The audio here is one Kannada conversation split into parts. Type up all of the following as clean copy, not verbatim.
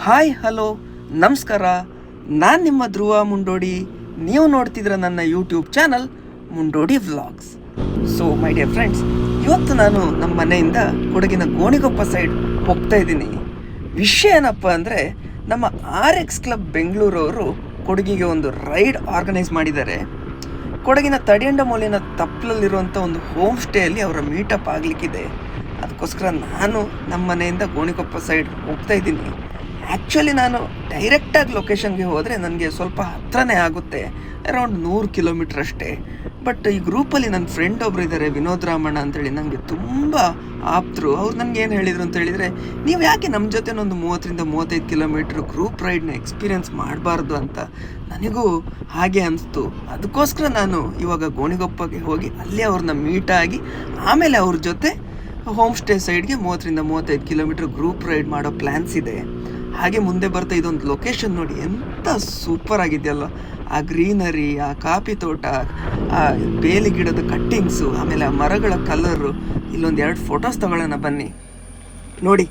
ಹಾಯ್ ಹಲೋ ನಮಸ್ಕಾರ. ನಾನು ನಿಮ್ಮ ಧ್ರುವ ಮುಂಡೋಡಿ. ನೀವು ನೋಡ್ತಿದ್ರ ನನ್ನ YouTube channel Mundodi vlogs. So my dear friends, ಇವತ್ತು ನಾನು ನಮ್ಮ ಮನೆಯಿಂದ ಕೊಡಗಿನ ಗೋಣಿಗೊಪ್ಪ ಸೈಡ್ ಹೋಗ್ತಾ ಇದ್ದೀನಿ. ವಿಷಯ ಏನಪ್ಪ ಅಂದರೆ, ನಮ್ಮ RX ಕ್ಲಬ್ ಬೆಂಗಳೂರವರು ಕೊಡಗಿಗೆ ಒಂದು ರೈಡ್ ಆರ್ಗನೈಸ್ ಮಾಡಿದ್ದಾರೆ. ಕೊಡಗಿನ ತಡಿಯಂಡಮೋಲಿನ ತಪ್ಪಲಲ್ಲಿರುವಂಥ ಒಂದು ಹೋಮ್ ಸ್ಟೇಯಲ್ಲಿ ಅವರ ಮೀಟಪ್ ಆಗಲಿಕ್ಕಿದೆ. ಅದಕ್ಕೋಸ್ಕರ ನಾನು ನಮ್ಮ ಮನೆಯಿಂದ ಗೋಣಿಕೊಪ್ಪ ಸೈಡ್ ಹೋಗ್ತಾ ಇದ್ದೀನಿ. ಆ್ಯಕ್ಚುಲಿ ನಾನು ಡೈರೆಕ್ಟಾಗಿ ಲೊಕೇಶನ್ಗೆ ಹೋದರೆ ನನಗೆ ಸ್ವಲ್ಪ ಹತ್ರನೇ ಆಗುತ್ತೆ, ಅರೌಂಡ್ 100 ಕಿಲೋಮೀಟ್ರ್ ಅಷ್ಟೇ. ಬಟ್ ಈ ಗ್ರೂಪಲ್ಲಿ ನನ್ನ ಫ್ರೆಂಡ್ ಒಬ್ರು ಇದ್ದಾರೆ, ವಿನೋದ್ ರಾಮಣ್ಣ ಅಂತೇಳಿ, ನನಗೆ ತುಂಬ ಆಪ್ತರು. ಅವ್ರು ನನಗೆ ಏನು ಹೇಳಿದರು ಅಂತ ಹೇಳಿದರೆ, ನೀವು ಯಾಕೆ ನಮ್ಮ ಜೊತೆ ಒಂದು 30-35 ಕಿಲೋಮೀಟ್ರ್ ಗ್ರೂಪ್ ರೈಡ್ನ ಎಕ್ಸ್ಪೀರಿಯನ್ಸ್ ಮಾಡಬಾರ್ದು ಅಂತ. ನನಗೂ ಹಾಗೆ ಅನಿಸ್ತು. ಅದಕ್ಕೋಸ್ಕರ ನಾನು ಇವಾಗ ಗೋಣಿಗೊಪ್ಪಗೆ ಹೋಗಿ ಅಲ್ಲಿ ಅವ್ರನ್ನ ಮೀಟ್ ಆಗಿ ಆಮೇಲೆ ಅವ್ರ ಜೊತೆ ಹೋಮ್ ಸ್ಟೇ ಸೈಡ್ಗೆ 30-35 ಕಿಲೋಮೀಟ್ರ್ ಗ್ರೂಪ್ ರೈಡ್ ಮಾಡೋ ಪ್ಲ್ಯಾನ್ಸ್ ಇದೆ. ಹಾಗೆ ಮುಂದೆ ಬರ್ತಾ ಇದೊಂದು ಲೊಕೇಶನ್ ನೋಡಿ, ಎಂಥ ಸೂಪರ್ ಆಗಿದೆಯಲ್ಲ. ಆ ಗ್ರೀನರಿ, ಆ ಕಾಫಿ ತೋಟ, ಆ ಬೇಲಿ ಗಿಡದ ಕಟ್ಟಿಂಗ್ಸು, ಆಮೇಲೆ ಆ ಮರಗಳ ಕಲರು. ಇಲ್ಲೊಂದು 2 ಫೋಟೋಸ್ ತಗೊಳ್ಳೋಣ ಬನ್ನಿ. ನೋಡಿ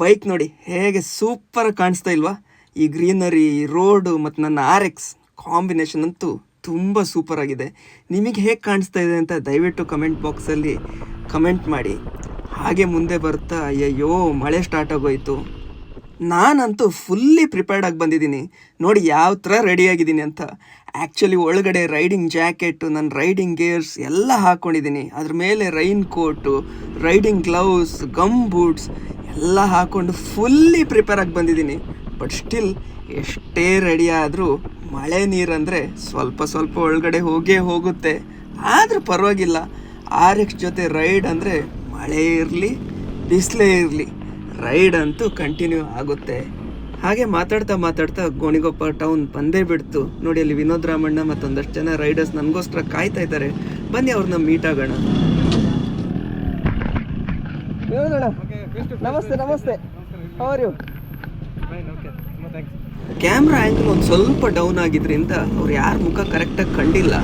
ಬೈಕ್ ನೋಡಿ ಹೇಗೆ ಸೂಪರ್ ಕಾಣಿಸ್ತಾ ಇಲ್ವಾ? ಈ ಗ್ರೀನರಿ, ರೋಡು ಮತ್ತು ನನ್ನ RX ಕಾಂಬಿನೇಷನ್ ಅಂತೂ ತುಂಬ ಸೂಪರ್ ಆಗಿದೆ. ನಿಮಗೆ ಹೇಗೆ ಕಾಣಿಸ್ತಾ ಇದೆ ಅಂತ ದಯವಿಟ್ಟು ಕಮೆಂಟ್ ಬಾಕ್ಸಲ್ಲಿ ಕಮೆಂಟ್ ಮಾಡಿ. ಹಾಗೆ ಮುಂದೆ ಬರ್ತಾ ಅಯ್ಯಯ್ಯೋ ಮಳೆ ಸ್ಟಾರ್ಟ್ ಆಗೋಯ್ತು. ನಾನಂತೂ ಫುಲ್ಲಿ ಪ್ರಿಪೇರ್ಡ್ ಆಗಿ ಬಂದಿದ್ದೀನಿ. ನೋಡಿ ಯಾವ ಥರ ರೆಡಿಯಾಗಿದ್ದೀನಿ ಅಂತ. ಆ್ಯಕ್ಚುಲಿ ಒಳಗಡೆ ರೈಡಿಂಗ್ ಜಾಕೆಟು, ನನ್ನ ರೈಡಿಂಗ್ ಗೇರ್ಸ್ ಎಲ್ಲ ಹಾಕ್ಕೊಂಡಿದ್ದೀನಿ. ಅದ್ರ ಮೇಲೆ rain coat, riding gloves, gum boots ಎಲ್ಲ ಹಾಕ್ಕೊಂಡು ಫುಲ್ಲಿ ಪ್ರಿಪೇರ್ ಆಗಿ ಬಂದಿದ್ದೀನಿ. ಬಟ್ ಸ್ಟಿಲ್ ಎಷ್ಟೇ ರೆಡಿ ಆದರೂ ಮಳೆ ನೀರಂದರೆ ಸ್ವಲ್ಪ ಒಳಗಡೆ ಹೋಗೇ ಹೋಗುತ್ತೆ. ಆದರೂ ಪರವಾಗಿಲ್ಲ, RX ಜೊತೆ ರೈಡ್ ಅಂದರೆ ಮಳೆ ಇರಲಿ ಬಿಸಿಲೇ ಇರಲಿ, ರೈಡ್ ಅಂತೂ ಕಂಟಿನ್ಯೂ ಆಗುತ್ತೆ. ಹಾಗೆ ಮಾತಾಡ್ತಾ ಗೋಣಿಗೊಪ್ಪ ಟೌನ್ ಬಂದೇ ಬಿಡ್ತು. ನೋಡಿ ಅಲ್ಲಿ ವಿನೋದ್ ರಾಮಣ್ಣ ಮತ್ತೊಂದಷ್ಟು ಜನ ರೈಡರ್ಸ್ ನನಗೋಸ್ಕರ ಕಾಯ್ತಾ ಇದ್ದಾರೆ. ಬನ್ನಿ ಅವ್ರನ್ನ ಮೀಟ್ ಆಗೋಣ. ನಮಸ್ತೆ. ಕ್ಯಾಮ್ರಾ ಆ್ಯಂಗಲ್ ಒಂದು ಸ್ವಲ್ಪ ಡೌನ್ ಆಗಿದ್ರಿಂದ ಅವ್ರು ಯಾರ ಮುಖ ಕರೆಕ್ಟಾಗಿ ಕಂಡಿಲ್ಲ.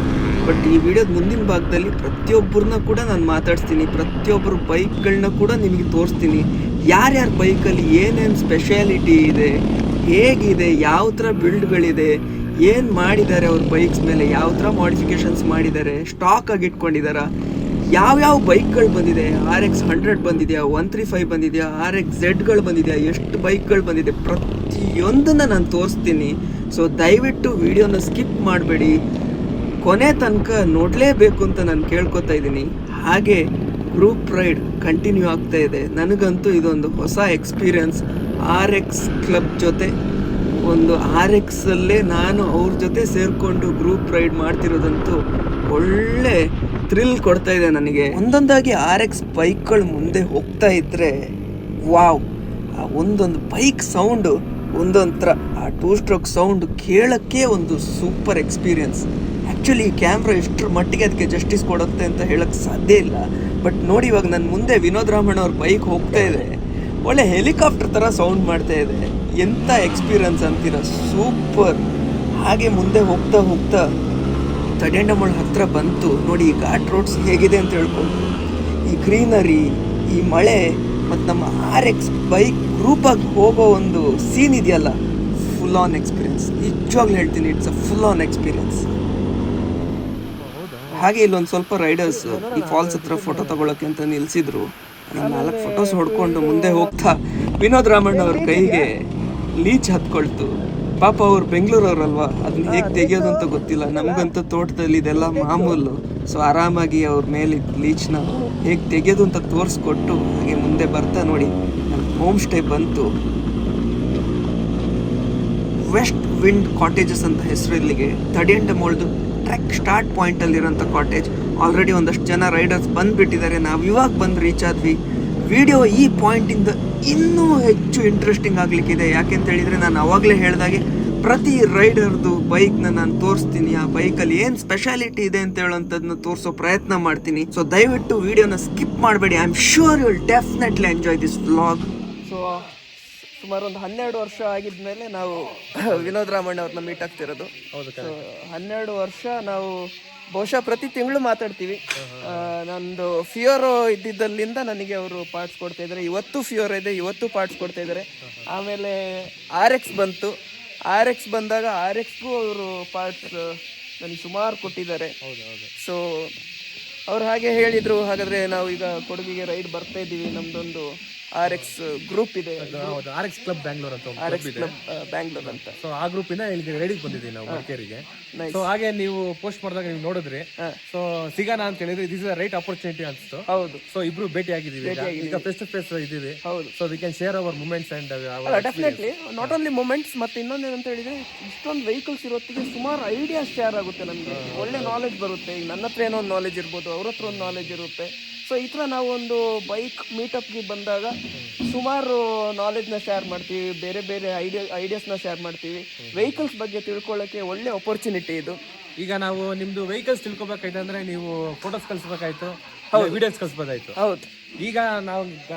ಬಟ್ ಈ ವಿಡಿಯೋದ ಮುಂದಿನ ಭಾಗದಲ್ಲಿ ಪ್ರತಿಯೊಬ್ಬರನ್ನ ಕೂಡ ನಾನು ಮಾತಾಡ್ಸ್ತೀನಿ. ಪ್ರತಿಯೊಬ್ಬರು ಬೈಕ್ಗಳನ್ನ ಕೂಡ ನಿಮಗೆ ತೋರಿಸ್ತೀನಿ. ಯಾರ್ಯಾರ ಬೈಕಲ್ಲಿ ಏನೇನು ಸ್ಪೆಷಾಲಿಟಿ ಇದೆ, ಹೇಗಿದೆ, ಯಾವ ಥರ ಬಿಲ್ಡ್ಗಳಿದೆ, ಏನು ಮಾಡಿದ್ದಾರೆ ಅವ್ರ ಬೈಕ್ಸ್ ಮೇಲೆ, ಯಾವ ಥರ ಮಾಡಿಫಿಕೇಷನ್ಸ್ ಮಾಡಿದ್ದಾರೆ, ಸ್ಟಾಕಾಗಿ ಇಟ್ಕೊಂಡಿದ್ದಾರೆ, ಯಾವ್ಯಾವ ಬೈಕ್ಗಳು ಬಂದಿದೆ, RX 100 ಬಂದಿದೆಯಾ, 135 ಬಂದಿದೆಯಾ, RX Z ಬಂದಿದೆಯಾ, ಎಷ್ಟು ಬೈಕ್ಗಳು ಬಂದಿದೆ, ಪ್ರತಿಯೊಂದನ್ನು ನಾನು ತೋರಿಸ್ತೀನಿ. ಸೊ ದಯವಿಟ್ಟು ವಿಡಿಯೋನ ಸ್ಕಿಪ್ ಮಾಡಬೇಡಿ, ಕೊನೆ ತನಕ ನೋಡಲೇಬೇಕು ಅಂತ ನಾನು ಕೇಳ್ಕೊತಾ ಇದ್ದೀನಿ. ಹಾಗೆ ಗ್ರೂಪ್ ರೈಡ್ ಕಂಟಿನ್ಯೂ ಆಗ್ತಾ ಇದೆ. ನನಗಂತೂ ಇದೊಂದು ಹೊಸ ಎಕ್ಸ್ಪೀರಿಯನ್ಸ್. RX ಕ್ಲಬ್ ಜೊತೆ ಒಂದು RXಲ್ಲೇ ನಾನು ಅವ್ರ ಜೊತೆ ಸೇರಿಕೊಂಡು ಗ್ರೂಪ್ ರೈಡ್ ಮಾಡ್ತಿರೋದಂತೂ ಒಳ್ಳೆ ಥ್ರಿಲ್ ಕೊಡ್ತಾ ಇದೆ ನನಗೆ. ಒಂದೊಂದಾಗಿ RX ಬೈಕ್ಗಳು ಮುಂದೆ ಹೋಗ್ತಾ ಇದ್ದರೆ ವಾವ್, ಆ ಒಂದೊಂದು ಬೈಕ್ ಸೌಂಡು ಒಂದೊಂದು ಥರ, ಆ 2 ಸ್ಟ್ರೋಕ್ ಸೌಂಡ್ ಕೇಳೋಕ್ಕೆ ಒಂದು ಸೂಪರ್ ಎಕ್ಸ್ಪೀರಿಯನ್ಸ್. ಆ್ಯಕ್ಚುಲಿ ಈ ಕ್ಯಾಮ್ರಾ ಎಷ್ಟರ ಮಟ್ಟಿಗೆ ಅದಕ್ಕೆ ಜಸ್ಟಿಸ್ ಕೊಡುತ್ತೆ ಅಂತ ಹೇಳೋಕ್ಕೆ ಸಾಧ್ಯ ಇಲ್ಲ. ಬಟ್ ನೋಡಿ ಇವಾಗ ನನ್ನ ಮುಂದೆ ವಿನೋದ್ ರಾಮಣ್ಣ ಅವ್ರ ಬೈಕ್ ಹೋಗ್ತಾ ಇದೆ, ಒಳ್ಳೆ ಹೆಲಿಕಾಪ್ಟರ್ ಥರ ಸೌಂಡ್ ಮಾಡ್ತಾ ಇದೆ. ಎಂಥ ಎಕ್ಸ್ಪೀರಿಯನ್ಸ್ ಅಂತೀರ, ಸೂಪರ್. ಹಾಗೆ ಮುಂದೆ ಹೋಗ್ತಾ ತಡಿಯಂಡಮೋಳ ಹತ್ರ ಬಂತು. ನೋಡಿ ಈ ಘಾಟ್ ರೋಡ್ಸ್ ಹೇಗಿದೆ ಅಂತ ಹೇಳ್ಕೊಂಡು, ಈ ಗ್ರೀನರಿ, ಈ ಮಳೆ ಮತ್ತು ನಮ್ಮ RX ಬೈಕ್ ಗ್ರೂಪಾಗಿ ಹೋಗೋ ಒಂದು ಸೀನ್ ಇದೆಯಲ್ಲ, ಫುಲ್ ಆನ್ ಎಕ್ಸ್ಪೀರಿಯನ್ಸ್. ನಿಜವಾಗ್ಲೂ ಹೇಳ್ತೀನಿ, it's a full on experience. ಹಾಗೆ ಇಲ್ಲೊಂದು ಸ್ವಲ್ಪ ರೈಡರ್ಸ್ ಈ ಫಾಲ್ಸ್ ಹತ್ರ ಫೋಟೋ ತಗೊಳ್ಳೋಕೆ ಅಂತ ನಿಲ್ಸಿದ್ರು. 4 ಫೋಟೋಸ್ ಹೊಡ್ಕೊಂಡು ಮುಂದೆ ಹೋಗ್ತಾ ವಿನೋದ್ ರಾಮಣ್ಣ ಅವ್ರ ಕೈಗೆ ಲೀಚ್ ಹತ್ಕೊಳ್ತು. ಪಾಪ ಅವ್ರು ಬೆಂಗಳೂರವ್ರಲ್ವಾ, ಅದನ್ನ ಹೇಗೆ ತೆಗಿಯೋದು ಅಂತ ಗೊತ್ತಿಲ್ಲ. ನಮಗಂತೂ ತೋಟದಲ್ಲಿ ಇದೆಲ್ಲ ಮಾಮೂಲು. ಸೊ ಆರಾಮಾಗಿ ಅವ್ರ ಮೇಲೆ ಲೀಚ್ನ ಹೇಗೆ ತೆಗೆಯೋದು ಅಂತ ತೋರಿಸ್ಕೊಟ್ಟು ಹಾಗೆ ಮುಂದೆ ಬರ್ತಾ ನೋಡಿ ನಮ್ಮ ಹೋಮ್ ಸ್ಟೇ ಬಂತು. ವೆಸ್ಟ್ ವಿಂಡ್ ಕಾಟೇಜಸ್ ಅಂತ ಹೆಸರು ಇಲ್ಲಿಗೆ. ತಡಿಯಂಡಮೋಳ್ದು ಟ್ರೆಕ್ ಸ್ಟಾರ್ಟ್ ಪಾಯಿಂಟಲ್ಲಿರೋಂಥ ಕಾಟೇಜ್. ಆಲ್ರೆಡಿ ಒಂದಷ್ಟು ಜನ ರೈಡರ್ಸ್ ಬಂದುಬಿಟ್ಟಿದ್ದಾರೆ. ನಾವು ಇವಾಗ ಬಂದು ರೀಚ್ ಆದ್ವಿ. ವಿಡಿಯೋ ಈ ಪಾಯಿಂಟಿಂದ ಇನ್ನೂ ಹೆಚ್ಚು ಇಂಟ್ರೆಸ್ಟಿಂಗ್ ಆಗಲಿಕ್ಕಿದೆ. ಯಾಕೆಂತ ಹೇಳಿದರೆ, ನಾನು ಆವಾಗಲೇ ಹೇಳಿದಾಗೆ ಪ್ರತಿ ರೈಡರ್ದು ಬೈಕ್ನ ನಾನು ತೋರಿಸ್ತೀನಿ. ಆ ಬೈಕಲ್ಲಿ ಏನು ಸ್ಪೆಷಾಲಿಟಿ ಇದೆ ಅಂತ ಹೇಳೋಂಥದ್ದನ್ನ ತೋರಿಸೋ ಪ್ರಯತ್ನ ಮಾಡ್ತೀನಿ. ಸೊ ದಯವಿಟ್ಟು ವಿಡಿಯೋನ ಸ್ಕಿಪ್ ಮಾಡಬೇಡಿ. I am sure you will definitely enjoy this vlog. So ಸುಮಾರು ಒಂದು 12 ವರ್ಷ ಆಗಿದ್ಮೇಲೆ ನಾವು ವಿನೋದ್ ರಾಮಣ್ಣ ಅವ್ರನ್ನ ಮೀಟ್ ಆಗ್ತಿರೋದು. 12 ವರ್ಷ ನಾವು ಬಹುಶಃ ಪ್ರತಿ ತಿಂಗಳು ಮಾತಾಡ್ತೀವಿ. ನಂದು ಫಿಯೋರೋ ಇದ್ದಿದ್ದಲ್ಲಿಂದ ನನಗೆ ಅವರು ಪಾರ್ಟ್ಸ್ ಕೊಡ್ತಾ ಇದ್ದಾರೆ. ಇವತ್ತು ಫಿಯೋರೋ ಇದೆ, ಇವತ್ತು ಪಾರ್ಟ್ಸ್ ಕೊಡ್ತಾ ಇದ್ದಾರೆ. ಆಮೇಲೆ RX ಬಂತು. RX ಬಂದಾಗ RXಗೂ ಅವರು ಪಾರ್ಟ್ಸ್ ನನಗೆ ಸುಮಾರು ಕೊಟ್ಟಿದ್ದಾರೆ. ಸೊ ಅವ್ರು ಹಾಗೆ ಹೇಳಿದರು, ಹಾಗಾದರೆ ನಾವು ಈಗ ಕೊಡಗಿಗೆ ರೈಡ್ ಬರ್ತಾ ಇದ್ದೀವಿ, ನಮ್ಮದೊಂದು RX ಗ್ರೂಪ್ ಇದೆ, RX ಕ್ಲಬ್ ಬ್ಯಾಂಗ್ಳೂರ್ ಅಂತ RX ಕ್ಲಬ್ ಬ್ಯಾಂಗ್ಳೂರ್ ಅಂತ. ಸೊ ಆ ಗ್ರೂಪ್ ಇಂದ ಇಲ್ಲಿಗೆ ರೆಡಿಗೆ ಬಂದಿದ್ದೀವಿ ನಾವು ಮಡಿಕೇರಿಗೆ. ಸೊ ಹಾಗೆ ನೀವು ಪೋಸ್ಟ್ ಮಾಡಿದಾಗ ನೀವು ನೋಡಿದ್ರಿ, ಸೊ ಸಿಗೋಣ ಅಂತ ಹೇಳಿದ್ರೆ ದಿಸ್ ಇಸ್ ರೈಟ್ ಅಪರ್ಚುನಿಟಿ ಅನ್ಸ್ತು. ಹೌದು, ಸೊ ಇಬ್ರು ಭೇಟಿ ಆಗಿದ್ದೀವಿ, ಈಗ ಫೇಸ್ ಟು ಫೇಸ್ ಇದ್ದೀವಿ. ಹೌದು. So we can share our moments and definitely not only moments, ಮತ್ತೆ ಇನ್ನೊಂದು ಏನಂತ ಹೇಳಿದ್ರೆ ಇಷ್ಟೊಂದು ವೆಹಿಕಲ್ಸ್ ಇರೋತ್ತಿಗೆ ಸುಮಾರು ಐಡಿಯಾಸ್ ಶೇರ್ ಆಗುತ್ತೆ ನಮಗೆ, ಒಳ್ಳೆ ನಾಲೆಜ್ ಬರುತ್ತೆ. ಈಗ ನನ್ನ ಹತ್ರ ಏನೋ ಒಂದು ನಾಲೆಜ್ ಇರ್ಬೋದು, ಅವ್ರ ಹತ್ರ ಒಂದು ನಾಲೆಜ್ ಇರುತ್ತೆ. ಸೊ ಈ ಥರ ನಾವು ಒಂದು ಬೈಕ್ ಮೀಟಪ್ಗೆ ಬಂದಾಗ ಸುಮಾರು ನಾಲೆಜ್ನ ಶೇರ್ ಮಾಡ್ತೀವಿ, ಬೇರೆ ಬೇರೆ ಐಡಿಯಾಸ್ನ ಶೇರ್ ಮಾಡ್ತೀವಿ. ವೆಹಿಕಲ್ಸ್ ಬಗ್ಗೆ ತಿಳ್ಕೊಳ್ಳೋಕ್ಕೆ ಒಳ್ಳೆ ಅಪರ್ಚುನಿಟಿ ಇದು. ಈಗ ನಾವು ನಿಮ್ದು ವೆಹಿಕಲ್ಸ್ ತಿಳ್ಕೊಬೇಕಾಯ್ತು ಅಂದ್ರೆ ನೀವು ಫೋಟೋಸ್ ಕಳಿಸ್ಬೇಕಾಯ್ತು, ವಿಡಿಯೋಸ್ ಕಳಿಸ್ಬೋದಾಯ್ತು. ಹೌದು, ಈಗ ನಾವು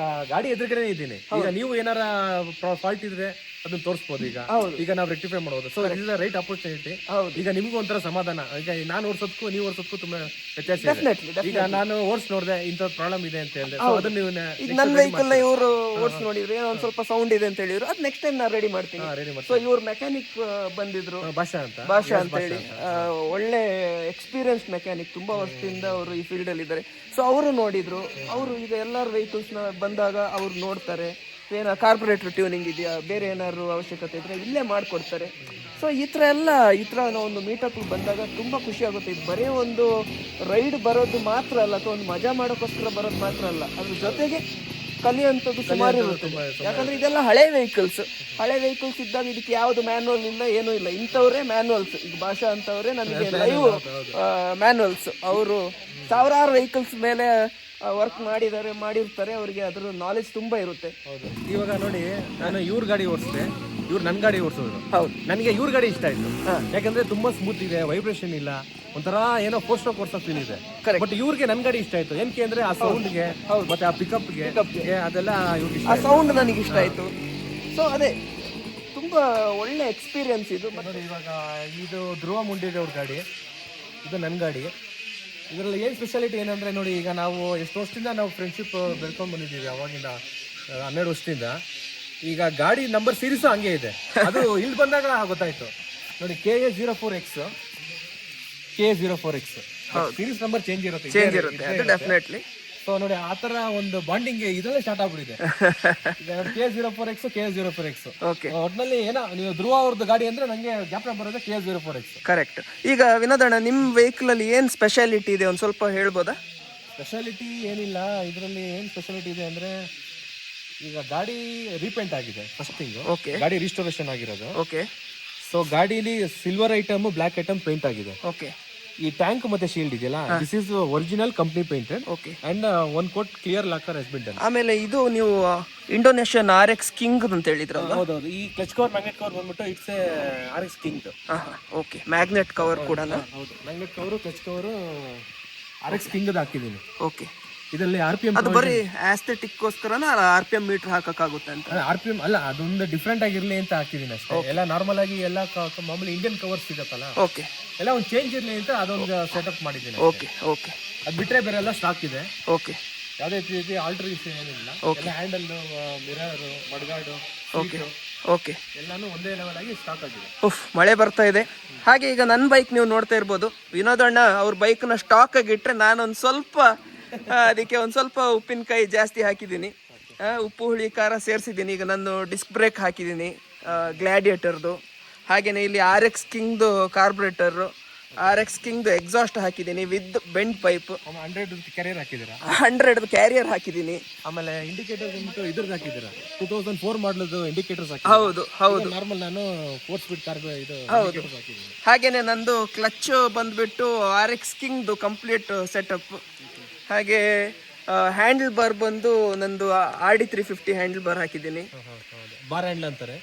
ಗಾಡಿ ಎದುರುಗಡೆ ಇದ್ದೀನಿ. ಈಗ ನೀವು ಏನಾರ ಫಾಲ್ಟ್ ಇದ್ರೆ ಅದನ್ನ ತೋರಿಸಬಹುದು. ಈಗ ನಾವು ರೆಕ್ಟಿಫೈ ಮಾಡಬಹುದು. So is right opportunity. ಈಗ ನಿಮ್ಗೂ ಒಂಥರ ಸಮಾಧಾನ. ಈಗ ನಾನು ಓಡಿಸೋದಕ್ಕೂ ನೀವು ಓಡಿಸೋದಕ್ಕೂ ತುಂಬಾ ವ್ಯತ್ಯಾಸ ಇದೆ. ಈಗ ನಾನು ಓಡಿಸ್ ನೋಡಿದೆ, ಇಂಥ ಪ್ರಾಬ್ಲಮ್ ಇದೆ ಅಂತ ಹೇಳಿದೆ. ಸೊ ಅದನ್ನ ನೀವು ಈಗ ನನ್ನ ವೆಹಿಕಲ್ ನ ಇವರು ಓಡಿಸಿ ನೋಡಿದ್ರೆ ಒಂದ್ ಸ್ವಲ್ಪ ಸೌಂಡ್ ಇದೆ ಅಂತ ಹೇಳಿದ್ರು, ಅದು ನೆಕ್ಸ್ಟ್ ಟೈಮ್ ನಾನು ರೆಡಿ ಮಾಡ್ತೀನಿ. ಸೊ ಇವ್ರ ಮೆಕ್ಯಾನಿಕ್ ಬಂದಿದ್ರು, ಭಾಷಾ ಅಂತ ಹೇಳಿ, ಒಳ್ಳೆ ಎಕ್ಸ್ಪೀರಿಯನ್ಸ್ ಮೆಕ್ಯಾನಿಕ್, ತುಂಬಾ ವರ್ಷದಿಂದ ಅವರು ಈ ಫೀಲ್ಡ್ ಅಲ್ಲಿ ಇದ್ದಾರೆ. ಸೊ ಅವರು ನೋಡಿದ್ರು, ಅವರು ಈಗ ಎಲ್ಲರ ವೆಹಿಕಲ್ಸ್ ನ ಬಂದಾಗ ಅವ್ರು ನೋಡ್ತಾರೆ, ಏನೋ ಕಾರ್ಪೊರೇಟರ್ ಟ್ಯೂನಿಂಗ್ ಇದೆಯಾ, ಬೇರೆ ಏನಾದ್ರು ಅವಶ್ಯಕತೆ ಇದ್ರೆ ಇಲ್ಲೇ ಮಾಡಿಕೊಡ್ತಾರೆ. ಸೊ ಈ ಥರ ಒಂದು ಮೀಟಪ್ ಬಂದಾಗ ತುಂಬ ಖುಷಿ ಆಗುತ್ತೆ. ಇದು ಬರೀ ಒಂದು ರೈಡ್ ಬರೋದು ಮಾತ್ರ ಅಲ್ಲ, ಅಥವಾ ಒಂದು ಮಜಾ ಮಾಡೋಕ್ಕೋಸ್ಕರ ಬರೋದು ಮಾತ್ರ ಅಲ್ಲ, ಅದ್ರ ಜೊತೆಗೆ ಕಲಿಯುವಂಥದ್ದು ಸುಮಾರು ಇರುತ್ತೆ. ಯಾಕಂದ್ರೆ ಇದೆಲ್ಲ ಹಳೆ ವೆಹಿಕಲ್ಸ್ ಇದ್ದಾಗ ಇದಕ್ಕೆ ಯಾವುದು ಮ್ಯಾನ್ಯಲ್ ಇಲ್ಲ, ಏನೂ ಇಲ್ಲ. ಇಂಥವ್ರೆ ಮ್ಯಾನ್ಯಲ್ಸ್, ಈಗ ಭಾಷಾ ಅಂತವ್ರೆ ನಮಗೆ ಲೈವ್ ಮ್ಯಾನ್ಯಲ್ಸ್. ಅವರು ಸಾವಿರಾರು ವೆಹಿಕಲ್ಸ್ ಮೇಲೆ ವರ್ಕ್ ಮಾಡಿರ್ತಾರೆ, ಅವರಿಗೆ ಅದ್ರ ನಾಲೆಜ್ ತುಂಬಾ ಇರುತ್ತೆ. ಇವಾಗ ನೋಡಿ, ನಾನು ಇವ್ರ ಗಾಡಿ ಓಡಿಸಿದೆ, ಇವ್ರು ನನ್ನ ಗಾಡಿ ಓಡಿಸೋದು. ಹೌದು, ನನಗೆ ಇವ್ರ ಗಾಡಿ ಇಷ್ಟ ಆಯ್ತು. ಯಾಕಂದ್ರೆ ತುಂಬಾ ಸ್ಮೂತ್ ಇದೆ, ವೈಬ್ರೇಷನ್ ಇಲ್ಲ, ಒಂಥರ ಏನೋ ಪೋಸ್ಟ್ ಕೋರ್ಸ್ ಫೀಲ್ ಇದೆ. ಬಟ್ ಇವ್ರಿಗೆ ನನ್ನ ಗಾಡಿ ಇಷ್ಟ ಆಯ್ತು. ಏನಕ್ಕೆ ಅಂದ್ರೆ ಆ ಸೌಂಡ್ಗೆ ಮತ್ತೆ ಆ ಪಿಕಪ್ಗೆ ಅದೆಲ್ಲ ಇವ್ರಿಗೆ ಆ ಸೌಂಡ್ ನನಗೆ ಇಷ್ಟ ಆಯ್ತು. ಸೊ ಅದೇ ತುಂಬಾ ಒಳ್ಳೆ ಎಕ್ಸ್ಪೀರಿಯನ್ಸ್ ಇದು. ನೋಡಿ, ಇವಾಗ ಇದು ಧ್ರುವ ಮುಂಡಿದೆ ಅವ್ರ ಗಾಡಿ, ಇದು ನನ್ನ ಗಾಡಿ. ಇದರಲ್ಲಿ ಏನು ಸ್ಪೆಷಾಲಿಟಿ ಏನಂದರೆ ನೋಡಿ, ಈಗ ನಾವು ಎಷ್ಟು ವರ್ಷದಿಂದ ನಾವು ಫ್ರೆಂಡ್ಶಿಪ್ ಬೆಳ್ಕೊಂಡು ಬಂದಿದ್ದೀವಿ, ಅವಾಗಿಂದ 12 ವರ್ಷದಿಂದ. ಈಗ ಗಾಡಿ ನಂಬರ್ ಸೀರೀಸು ಹಂಗೆ ಇದೆ. ಅದು ಇಲ್ಲಿ ಬಂದಾಗ ಗೊತ್ತಾಯ್ತು ನೋಡಿ, KA04X ಸೀರೀಸ್ ನಂಬರ್ ಚೇಂಜ್ ಇರುತ್ತೆ ಡೆಫಿನೆಟ್ಲಿ. ಸೊ ನೋಡಿ, ಆ ಥರ ಒಂದು ಬಾಂಡಿಂಗ್ ಇದರಲ್ಲೇ ಸ್ಟಾರ್ಟ್ ಆಗ್ಬಿಟ್ಟಿದೆ. KA04X ಒಟ್ಟಿನಲ್ಲಿ ಏನೋ ನೀವು ಧ್ರುವ ಅವ್ರದ್ದು ಗಾಡಿ ಅಂದ್ರೆ ನಂಗೆ ಜ್ಞಾಪನ ಬರೋದು KA04X. ಕರೆಕ್ಟ್. ಈಗ ವಿನೋದಣ್ಣ, ನಿಮ್ಮ ವೆಹಿಕಲ್ ಅಲ್ಲಿ ಏನು ಸ್ಪೆಷಾಲಿಟಿ ಇದೆ ಒಂದು ಸ್ವಲ್ಪ ಹೇಳ್ಬೋದಾ? ಸ್ಪೆಷಾಲಿಟಿ ಏನಿಲ್ಲ, ಇದರಲ್ಲಿ ಏನು ಸ್ಪೆಷಾಲಿಟಿ ಇದೆ ಅಂದ್ರೆ, ಈಗ ಗಾಡಿ ರೀಪೇಂಟ್ ಆಗಿದೆ ಫಸ್ಟ್ ಥಿಂಗ್. ಗಾಡಿ ರಿಸ್ಟೋರೇಷನ್ ಆಗಿರೋದು. ಓಕೆ. ಸೊ ಗಾಡಿಲಿ silver item, black item paint ಆಗಿದೆ. ಓಕೆ. ಈ ಟ್ಯಾಂಕ್ ಮತ್ತೆ ಶೀಲ್ಡ್ ಇದೆಯಲ್ಲ, this is original company painted. Okay. And 1 coat clear lacquer has been done. ಆಮೇಲೆ ಇದು ನೀವು ಇಂಡೋನೇಷಿಯನ್ RX ಕಿಂಗ್ ಅಂತ ಹೇಳಿದ್ರಲ್ಲ? ಹೌದೌದು. ಈ ಕ್ಲಚ್ ಕವರ್, ಮ್ಯಾಗ್ನೆಟ್ ಕವರ್ ಬಂದ್ಬಿಟ್ಟು it's RX king. Okay. Magnet cover ಕೂಡ? ಹೌದು, magnet cover, clutch cover RX king ಹಾಕಿದ್ದೀನಿ. ಓಕೆ. ಇದರಲ್ಲಿ RPM ಅದು ಬರೀ ಆಸ್ಥೆಟಿಕ್ ಗೋಸ್ಕರನ RPM ಮೀಟರ್ ಹಾಕಕ್ಕಾಗುತ್ತೆ ಅಂತ? RPM ಅಲ್ಲ, ಅದೊಂದು ಡಿಫ್ರೆಂಟ್ ಆಗಿರ್ಲಿ ಅಂತ ಹಾಕಿದ್ದೀನಿ ಅಷ್ಟೇ. ಎಲ್ಲ ನಾರ್ಮಲ್ ಆಗಿ ಎಲ್ಲ ಮಾಮೂಲಿ ಇಂಡಿಯನ್ ಕವರ್ಸ್ ಸಿಗತ್ತಲ್ಲ, ಓಕೆ, ಎಲ್ಲ ಒಂದು ಚೇಂಜ್ ಇರಲಿ ಅಂತ ಅದೊಂದು ಸೆಟಪ್ ಮಾಡಿದ್ದೀನಿ. ಓಕೆ. ಓಕೆ. ಅದು ಬಿಟ್ಟರೆ ಬೇರೆ ಎಲ್ಲ ಸ್ಟಾಕ್ ಇದೆ. ಓಕೆ. ಯಾವುದೇ ರೀತಿ ಆಲ್ಟ್ರೇಷನ್ ಏನಿಲ್ಲ. ಎಲ್ಲ ಹ್ಯಾಂಡಲ್, ಮಿರರ್, ಮಡ್ಗಾರ್ಡು, ಓಕೆ, ಎಲ್ಲಾನು ಒಂದೇ ಲೆವೆಲ್ ಆಗಿ ಸ್ಟಾಕ್ ಆಗಿದೆ. ಮಳೆ ಬರ್ತಾ ಇದೆ. ಹಾಗೆ ಈಗ ನನ್ನ ಬೈಕ್ ನೀವು ನೋಡ್ತಾ ಇರ್ಬೋದು. ವಿನೋದಣ್ಣ ಅವ್ರ ಬೈಕ್ನ ಸ್ಟಾಕ್ ಆಗಿ ಇಟ್ಟರೆ ನಾನೊಂದು ಸ್ವಲ್ಪ ಅದಕ್ಕೆ ಒಂದು ಸ್ವಲ್ಪ ಉಪ್ಪಿನಕಾಯಿ ಜಾಸ್ತಿ ಹಾಕಿದ್ದೀನಿ, ಉಪ್ಪು ಹುಳಿ ಖಾರ ಸೇರಿಸಿದ್ದೀನಿ. ಈಗ ನಾನು ಡಿಸ್ಕ್ ಬ್ರೇಕ್ ಹಾಕಿದ್ದೀನಿ ಗ್ಲಾಡಿಯೇಟರ್ದು. ಹಾಗೆಯೇ ಇಲ್ಲಿ RX ಕಿಂಗ್ದು ಕಾರ್ಬೊರೇಟರು, RX ಕಿಂಗ್ದು ಎಕ್ಸಾಸ್ಟ್ ಹಾಕಿದ್ದೀನಿ ವಿತ್ ಬೆಂಡ್ ಪೈಪ್. 100 ಕ್ಯಾರಿಯರ್ ಹಾಕಿದ್ದೀರಾ? 100 ಕ್ಯಾರಿಯರ್ ಹಾಕಿದ್ದೀನಿ. ಆಮೇಲೆ ಇಂಡಿಕೇಟರ್ ಬಂದ್ಬಿಟ್ಟು ಇದ್ರದ್ದು ಹಾಕಿದ್ದೀರಾ? 2004 ಮಾಡಲದು ಇಂಡಿಕೇಟರ್ಸ್ ಹಾಕಿ. ಹೌದು. ನಾರ್ಮಲ್ ನಾನು 4 ಸ್ಪೀಡ್ ಕಾರ್ ಇದು ಹೌದು. ಹಾಗೇನೆ ನಂದು ಕ್ಲಚ್ ಬಂದ್ಬಿಟ್ಟು RX ಕಿಂಗ್ದು ಕಂಪ್ಲೀಟ್ ಸೆಟಪ್. ಹಾಗೆ ಹ್ಯಾಂಡಲ್ ಬಾರ್ ಬಂದು ನಂದು RD350 ಹ್ಯಾಂಡಲ್ ಬಾರ್ ಹಾಕಿದ್ದೀನಿ. ಬಾರ್ ಹ್ಯಾಂಡಲ್ ಅಂತಾರೆ.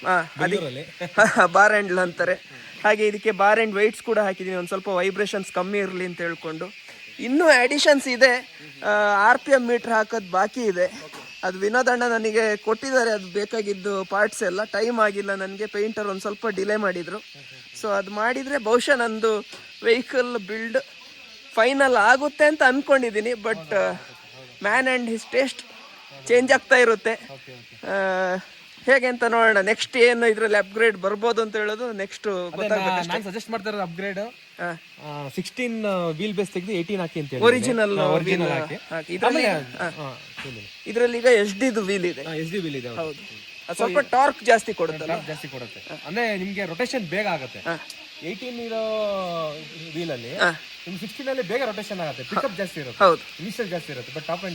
ಬಾರ್ ಹ್ಯಾಂಡಲ್ ಅಂತಾರೆ. ಹಾಗೆ ಇದಕ್ಕೆ ಬಾರ್ ಆ್ಯಂಡ್ ವೆಯ್ಟ್ಸ್ ಕೂಡ ಹಾಕಿದ್ದೀನಿ, ಒಂದು ಸ್ವಲ್ಪ ವೈಬ್ರೇಷನ್ಸ್ ಕಮ್ಮಿ ಇರಲಿ ಅಂತ ಹೇಳ್ಕೊಂಡು. ಇನ್ನೂ ಅಡಿಷನ್ಸ್ ಇದೆ, RPM ಮೀಟ್ರ್ ಹಾಕೋದು ಬಾಕಿ ಇದೆ. ಅದು ವಿನೋದಣ್ಣ ನನಗೆ ಕೊಟ್ಟಿದ್ದಾರೆ, ಅದು ಬೇಕಾಗಿದ್ದು ಪಾರ್ಟ್ಸ್ ಎಲ್ಲ. ಟೈಮ್ ಆಗಿಲ್ಲ ನನಗೆ, ಪೇಂಟರ್ ಒಂದು ಸ್ವಲ್ಪ ಡಿಲೇ ಮಾಡಿದರು. ಸೊ ಅದು ಮಾಡಿದರೆ ಬಹುಶಃ ನಂದು ವೆಹಿಕಲ್ ಬಿಲ್ಡ್ ಫೈನಲ್ ಆಗುತ್ತೆ ಅಂತ ಅನ್ಕೊಂಡಿದ್ದೀನಿ. But man and his taste change ಆಗ್ತಾ ಇರುತ್ತೆ. ಹೇಗೆ ಅಂತ ನೋಡೋಣ. ನೆಕ್ಸ್ಟ್ ಏನು ಇದ್ರಲ್ಲಿ ಅಪ್ಗ್ರೇಡ್ ಬರ್ಬೋದು ಅಂತ ಹೇಳೋದು ನೆಕ್ಸ್ಟ್ ಗೊತ್ತಾಗಬೇಕು. ನಾನು ಸಜೆಸ್ಟ್ ಮಾಡ್ತಾ ಇರೋದು ಅಪ್ಗ್ರೇಡ್ 16 ವೀಲ್ ಬೇಸ್ ತೆಗೆದು 18 ಹಾಕಿ ಅಂತ ಹೇಳಿ. ಒರಿಜಿನಲ್ ಹಾಕಿ. ಇದರಲ್ಲಿ ಈಗ SD ವೀಲ್ ಇದೆ. SD ವೀಲ್ ಇದೆ. ಹೌದು, ಸ್ವಲ್ಪ ಟಾರ್ಕ್ ಜಾಸ್ತಿ ಕೊಡುತ್ತೆ. ಅಂದ್ರೆ ನಿಮ್ಗೆ ರೊಟೇಷನ್ ಬೇಗ ಆಗುತ್ತೆ. 18 ಇರೋ ವೀಲ್ ಅಲ್ಲಿ ನಿಮ್ಗೆ 16 ಅಲ್ಲಿ ಬೇಗ ರೊಟೇಷನ್ ಆಗುತ್ತೆ. ಪಿಕಪ್ ಜಾಸ್ತಿ ಇರುತ್ತೆ. ಹೌದು, ಇನಿಷಿಯಲ್ ಜಾಸ್ತಿ ಇರುತ್ತೆ, ಬಟ್ ಟಾಪ್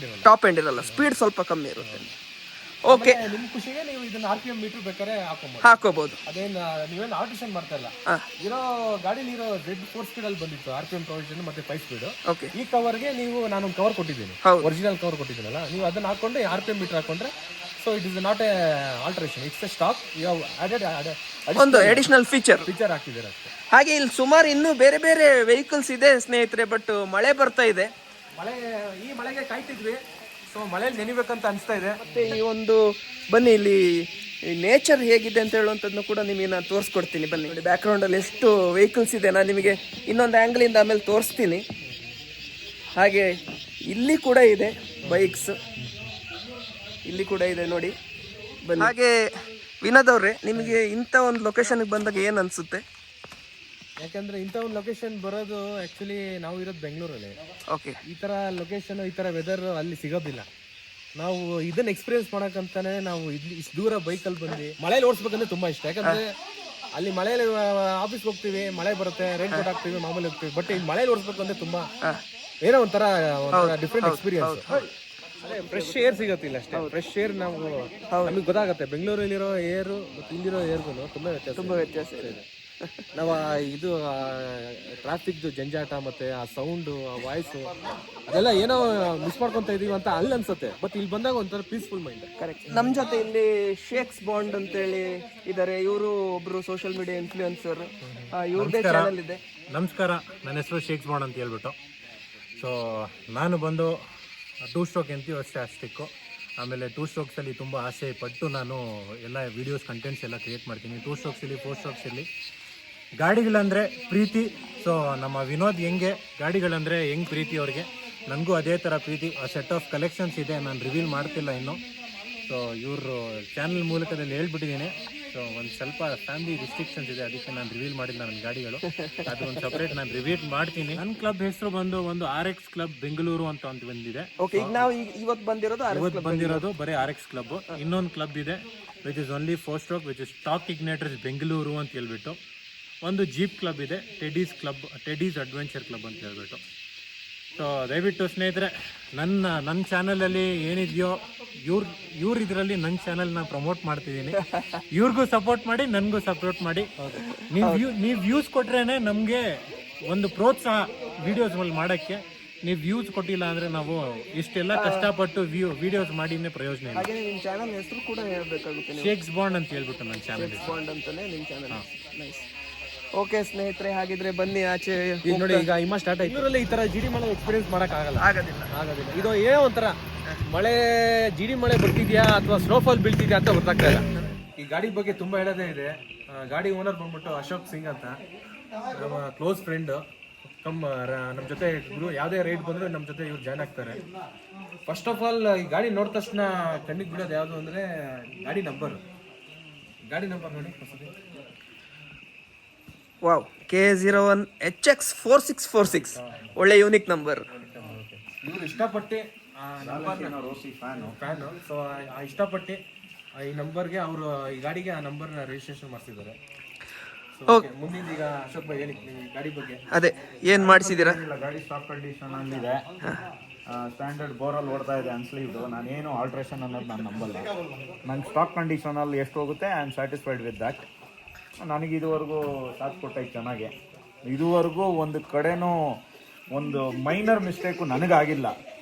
ಎಂಡ್ ಇರಲ್ಲ. ಸ್ಪೀಡ್ ಸ್ವಲ್ಪ ಕಮ್ಮಿ ಇರುತ್ತೆ. ಓಕೆ, ನಿಮ್ ಖುಷಿಗೆ ನೀವು ಇದನ್ನ RPM ಮೀಟರ್ ಬೇಕಾದ್ರೆ ಹಾಕೋಬಹುದು. ಅದೇನು ನೀವೇನು ಆಲ್ಟ್ರೇಷನ್ ಮಾಡ್ತಾ ಇಲ್ಲ. ಇರೋ ಗಾಡಿಲಿ ಇರೋ Z 4 ಸ್ಪೀಡ್ ಅಲ್ಲಿ ಬಂದಿತ್ತು RPM ಪ್ರೊವಿಷನ್ ಮತ್ತೆ 5 ಸ್ಪೀಡ್. ಈ ಕವರ್ಗೆ ನೀವು ನಾನೊಂದು ಕವರ್ ಕೊಟ್ಟಿದ್ದೀನಿ, ಒರಿಜಿನಲ್ ಕವರ್ ಕೊಟ್ಟಿದ್ದೀನಲ್ಲ, ನೀವು ಅದನ್ನ ಹಾಕೊಂಡು RPM ಮೀಟರ್ ಹಾಕೊಂಡ್ರೆ so it is not a alteration, it's a stock. You have added ಒಂದು ಅಡಿಷನಲ್ ಫೀಚರ್ ಹಾಕಿದ್ದೀರಾ ಅಷ್ಟೇ. ಹಾಗೆ ಇಲ್ಲಿ ಸುಮಾರು ಇನ್ನೂ ಬೇರೆ ಬೇರೆ ವೆಹಿಕಲ್ಸ್ ಇದೆ ಸ್ನೇಹಿತರೆ. ಬಟ್ ಮಳೆ ಬರ್ತಾ ಇದೆ. ಈ ಮಳೆಗೆ ಕಾಯ್ತಿದ್ವಿ, ಸೊ ಮಳೆಯಲ್ಲಿ ನೆನಿಬೇಕಂತ ಅನಿಸ್ತಾ ಇದೆ. ಮತ್ತೆ ಈ ಒಂದು ಬನ್ನಿ, ಇಲ್ಲಿ ನೇಚರ್ ಹೇಗಿದೆ ಅಂತ ಹೇಳುವಂಥದ್ದನ್ನು ಕೂಡ ನಿಮಗೆ ನಾನು ತೋರಿಸ್ಕೊಡ್ತೀನಿ. ಬನ್ನಿ, ಬ್ಯಾಕ್ ಗ್ರೌಂಡಲ್ಲಿ ಎಷ್ಟು ವೆಹಿಕಲ್ಸ್ ಇದೆ. ನಾನು ನಿಮಗೆ ಇನ್ನೊಂದು ಆ್ಯಂಗಲಿಂದ ಆಮೇಲೆ ತೋರಿಸ್ತೀನಿ. ಹಾಗೆ ಇಲ್ಲಿ ಕೂಡ ಇದೆ ಬೈಕ್ಸ್, ಇಲ್ಲಿ ಕೂಡ ಇದೆ ನೋಡಿ. ಬನ್ನಿ. ಹಾಗೆ ವಿನೋದ್ ಅವ್ರೆ, ನಿಮಗೆ ಇಂಥ ಒಂದು ಲೊಕೇಶನ್ಗೆ ಬಂದಾಗ ಏನು ಅನಿಸುತ್ತೆ? ಯಾಕಂದ್ರೆ ಇಂಥ ಒಂದು ಲೊಕೇಶನ್ ಬರೋದು ಆ್ಯಕ್ಚುಲಿ ನಾವು ಇರೋದು ಬೆಂಗಳೂರಲ್ಲಿ. ಓಕೆ, ಈ ಥರ ಲೊಕೇಶನ್, ಈ ಥರ ವೆದರ್ ಅಲ್ಲಿ ಸಿಗೋದಿಲ್ಲ. ನಾವು ಇದನ್ನ ಎಕ್ಸ್ಪೀರಿಯನ್ಸ್ ಮಾಡೋಕ್ಕಂತಾನೆ ನಾವು ಇಷ್ಟು ದೂರ ಬೈಕಲ್ಲಿ ಬಂದು ಮಳೆಯಲ್ಲಿ ಓಡಿಸ್ಬೇಕಂದ್ರೆ ತುಂಬ ಇಷ್ಟ. ಯಾಕಂದ್ರೆ ಅಲ್ಲಿ ಮಳೆಯಲ್ಲಿ ಆಫೀಸ್ಗೆ ಹೋಗ್ತೀವಿ, ಮಳೆ ಬರುತ್ತೆ, ರೈನ್ ಕೋಟ್ ಹಾಕ್ತೀವಿ, ಮಾಮೂಲಿ ಹೋಗ್ತೀವಿ. ಬಟ್ ಈ ಮಳೆಯಲ್ಲಿ ಓಡಿಸ್ಬೇಕು ಅಂದ್ರೆ ತುಂಬ ಏನೋ ಒಂಥರ ಡಿಫ್ರೆಂಟ್ ಎಕ್ಸ್ಪೀರಿಯನ್ಸ್. ಫ್ರೆಶ್ ಏರ್ ಸಿಗತ್ತಿಲ್ಲ ಅಷ್ಟೇ. ಫ್ರೆಶ್ ಏರ್ ನಮಗೆ ಗೊತ್ತಾಗುತ್ತೆ. ಬೆಂಗಳೂರಲ್ಲಿರೋ ಏರು ಮತ್ತು ಇಲ್ಲಿರೋ ಏರ್ಗೂ ತುಂಬ ವ್ಯತ್ಯಾಸ ಇದೆ. ನಾವು ಇದು ಟ್ರಾಫಿಕ್ ಜಂಜಾಟ ಮತ್ತೆ ಆ ಸೌಂಡು, ಆ ವಾಯ್ಸು, ಅದೆಲ್ಲ ಏನೋ ಮಿಸ್ ಮಾಡ್ಕೊಂತ ಇದೀವಿ ಅಂತ ಅಲ್ಲಿ ಅನ್ಸುತ್ತೆ. ಬಟ್ ಇಲ್ಲಿ ಬಂದಾಗ ಒಂಥರ ಪೀಸ್ಫುಲ್ ಮೈಂಡ್. ಕರೆಕ್ಟ್. ನಮ್ಮ ಜೊತೆ ಇಲ್ಲಿ ಶೇಕ್ಸ್ ಬಾಂಡ್ ಅಂತೇಳಿ ಇದ್ದಾರೆ. ಇವರು ಒಬ್ರು ಸೋಷಿಯಲ್ ಮೀಡಿಯಾ ಇನ್ಫ್ಲೂಯೆನ್ಸರ್. ಇವ್ರದೇ ಚಾನಲ್ ಇದೆ. ನಮಸ್ಕಾರ, ನನ್ನ ಹೆಸರು ಶೇಕ್ಸ್ ಬಾಂಡ್ ಅಂತ ಹೇಳ್ಬಿಟ್ಟು. ಸೊ ನಾನು ಬಂದು 2 ಸ್ಟ್ರೋಕ್ ಎಂತೀವಿ ಅಷ್ಟೇ ಅಷ್ಟಿಕ್ಕು. ಆಮೇಲೆ 2 ಸ್ಟ್ರೋಕ್ಸಲ್ಲಿ ತುಂಬ ಆಸೆ ಪಟ್ಟು ನಾನು ಎಲ್ಲ ವೀಡಿಯೋಸ್ ಕಂಟೆಂಟ್ಸ್ ಎಲ್ಲ ಕ್ರಿಯೇಟ್ ಮಾಡ್ತೀನಿ. 2 ಸ್ಟ್ರೋಕ್ಸಲ್ಲಿ 4 ಸ್ಟ್ರೋಕ್ಸಲ್ಲಿ ಗಾಡಿಗಳಂದರೆ ಪ್ರೀತಿ. ಸೊ ನಮ್ಮ ವಿನೋದ್ ಹೆಂಗೆ ಗಾಡಿಗಳಂದರೆ ಹೆಂಗೆ ಪ್ರೀತಿ ಅವ್ರಿಗೆ, ನನಗೂ ಅದೇ ಥರ ಪ್ರೀತಿ. ಆ ಸೆಟ್ ಆಫ್ ಕಲೆಕ್ಷನ್ಸ್ ಇದೆ, ನಾನು ರಿವೀಲ್ ಮಾಡ್ತಿಲ್ಲ ಇನ್ನೂ. ಸೊ ಇವರು ಚಾನಲ್ ಮೂಲಕದಲ್ಲಿ ಹೇಳ್ಬಿಟ್ಟಿದ್ದೀನಿ. ಸೊ ಒಂದು ಸ್ವಲ್ಪ ಫ್ಯಾಮಿಲಿ ರಿಸ್ಟ್ರಿಕ್ಷನ್ಸ್ ಇದೆ, ಅದಕ್ಕೆ ನಾನು ರಿವೀಲ್ ಮಾಡಿಲ್ಲ ನನ್ನ ಗಾಡಿಗಳು. ಅದು ಒಂದು ಸಪ್ರೇಟ್ ನಾನು ರಿವೀಲ್ ಮಾಡ್ತೀನಿ. ನನ್ನ ಕ್ಲಬ್ ಹೆಸರು ಬಂದು ಒಂದು RX ಕ್ಲಬ್ ಬೆಂಗಳೂರು ಅಂತ ಒಂದು ಬಂದಿದೆ. ಓಕೆ, ಈಗ ನಾವು ಇವತ್ತು ಬಂದಿರೋದು ಬರೀ RX ಕ್ಲಬ್. ಇನ್ನೊಂದು ಕ್ಲಬ್ ಇದೆ which is only 4 stroke, which is torque ignitors Bengaluru ಅಂತ ಹೇಳ್ಬಿಟ್ಟು. ಒಂದು ಜೀಪ್ ಕ್ಲಬ್ ಇದೆ, ಟೆಡೀಸ್ ಅಡ್ವೆಂಚರ್ ಕ್ಲಬ್ ಅಂತ ಹೇಳ್ಬಿಟ್ಟು. ಸೊ ದಯವಿಟ್ಟು ಸ್ನೇಹಿತರೆ, ನನ್ನ ಚಾನಲಲ್ಲಿ ಏನಿದೆಯೋ ಇವ್ರ ಇದರಲ್ಲಿ ನನ್ನ ಚಾನಲ್ನ ಪ್ರಮೋಟ್ ಮಾಡ್ತಿದ್ದೀನಿ. ಇವ್ರಿಗೂ ಸಪೋರ್ಟ್ ಮಾಡಿ, ನನಗೂ ಸಪೋರ್ಟ್ ಮಾಡಿ. ನೀವು ವ್ಯೂಸ್ ಕೊಟ್ರೇನೆ ನಮಗೆ ಒಂದು ಪ್ರೋತ್ಸಾಹ ವಿಡಿಯೋಸ್ಗಳು ಮಾಡೋಕ್ಕೆ. ನೀವು ವ್ಯೂಸ್ ಕೊಟ್ಟಿಲ್ಲ ಅಂದರೆ ನಾವು ಇಷ್ಟೆಲ್ಲ ಕಷ್ಟಪಟ್ಟು ವಿಡಿಯೋಸ್ ಮಾಡಿನೇ ಪ್ರಯೋಜನ ಇಲ್ಲ. ಹಾಗೆ ನಿಮ್ಮ ಚಾನಲ್ ಹೆಸರು ಕೂಡ ಹೇಳಬೇಕಾಗುತ್ತೆ. ಶೇಕ್ಸ್ ಬಾಂಡ್ ಅಂತ ಹೇಳ್ಬಿಟ್ಟು ನನ್ನ ಚಾನಲ್ ಬಾಂಡ್ ಅಂತಾನೆ ನಿಮ್ಮ ಚಾನಲ್. ನೈಸ್. ಓಕೆ ಸ್ನೇಹಿತರೆ, ಹಾಗಿದ್ರೆ ಬನ್ನಿ ಆಚೆ. ಈಗ ನೋಡಿ, ಈಗ ಹಿಮ ಸ್ಟಾರ್ಟ್ ಆಯ್ತು. ಇದರಲ್ಲಿ ಈ ತರ ಜಿಡಿ ಮಳೆ ಎಕ್ಸ್ಪೀರಿಯನ್ಸ್ ಆಗೋದಿಲ್ಲ. ಇದು ಏನೋ ಒಂಥರ ಮಳೆ, ಜಿಡಿ ಮಳೆ ಬರ್ತಿದ್ಯಾ ಅಥವಾ ಸ್ನೋಫಾಲ್ ಬೀಳ್ತಿದ್ಯಾ ಅಂತ ಗೊತ್ತಾಗ್ತಾ ಇಲ್ಲ. ಈ ಗಾಡಿ ಬಗ್ಗೆ ತುಂಬಾ ಹೇಳೋದೇ ಇದೆ. ಗಾಡಿ ಓನರ್ ಬಂದ್ಬಿಟ್ಟು ಅಶೋಕ್ ಸಿಂಗ್ ಅಂತ, ನಮ್ಮ ಕ್ಲೋಸ್ ಫ್ರೆಂಡ್. ನಮ್ಮ ಜೊತೆ ಯಾವುದೇ ರೈಡ್ ಬಂದ್ರೆ ನಮ್ಮ ಜೊತೆ ಇವ್ರು ಜಾಯ್ನ್ ಆಗ್ತಾರೆ. ಫಸ್ಟ್ ಆಫ್ ಆಲ್ ಈ ಗಾಡಿ ನೋಡಿದ ತಕ್ಷಣ ಕಣ್ಣಿಗೆ ಬಿಡೋದು ಯಾವುದು ಅಂದ್ರೆ ಗಾಡಿ ನಂಬರ್ ನೋಡಿ. ವಾವ್, K01 HX 4646 ಒಳ್ಳೆ ಯೂನಿಕ್ ನಂಬರ್. ಇವ್ರು ಇಷ್ಟಪಟ್ಟು ಫ್ಯಾನು. ಸೊ ಇಷ್ಟಪಟ್ಟು ಈ ನಂಬರ್ಗೆ ಅವರು ಈ ಗಾಡಿಗೆ ಆ ನಂಬರ್ನ ರಿಜಿಸ್ಟ್ರೇಷನ್ ಮಾಡಿಸಿದ್ದಾರೆ. ಮುಂದಿನ ಈಗ ಅಶೋಕ್ ಭಾই ಹೇಳಿ ಗಾಡಿ ಬಗ್ಗೆ. ಅದೇ ಏನು ಮಾಡಿಸಿದ್ದೀರಾ? ಗಾಡಿ ಸ್ಟಾಕ್ ಕಂಡೀಷನ್ ಅಲ್ಲಿದೆ, ಸ್ಟ್ಯಾಂಡರ್ಡ್ ಬೋರಲ್ಲಿ ಓಡ್ತಾ ಇದೆ ಅನ್ಸ್ಲೀವ್ಡು. ನಾನೇನು ಆಲ್ಟ್ರೇಷನ್ ಅನ್ನೋದು ನಾನು ನಂಬಲ್ಲ. ನನ್ನ ಸ್ಟಾಕ್ ಕಂಡೀಷನಲ್ಲಿ ಎಷ್ಟು ಹೋಗುತ್ತೆ I am satisfied with that. ನನಗೆ ಇದುವರೆಗೂ ಸಾಥ್ ಕೊಟ್ಟೈತೆ ಚೆನ್ನಾಗೆ. ಇದುವರೆಗೂ ಒಂದು ಕಡೆನೂ ಒಂದು ಮೈನರ್ ಮಿಸ್ಟೇಕು ನನಗಾಗಿಲ್ಲ.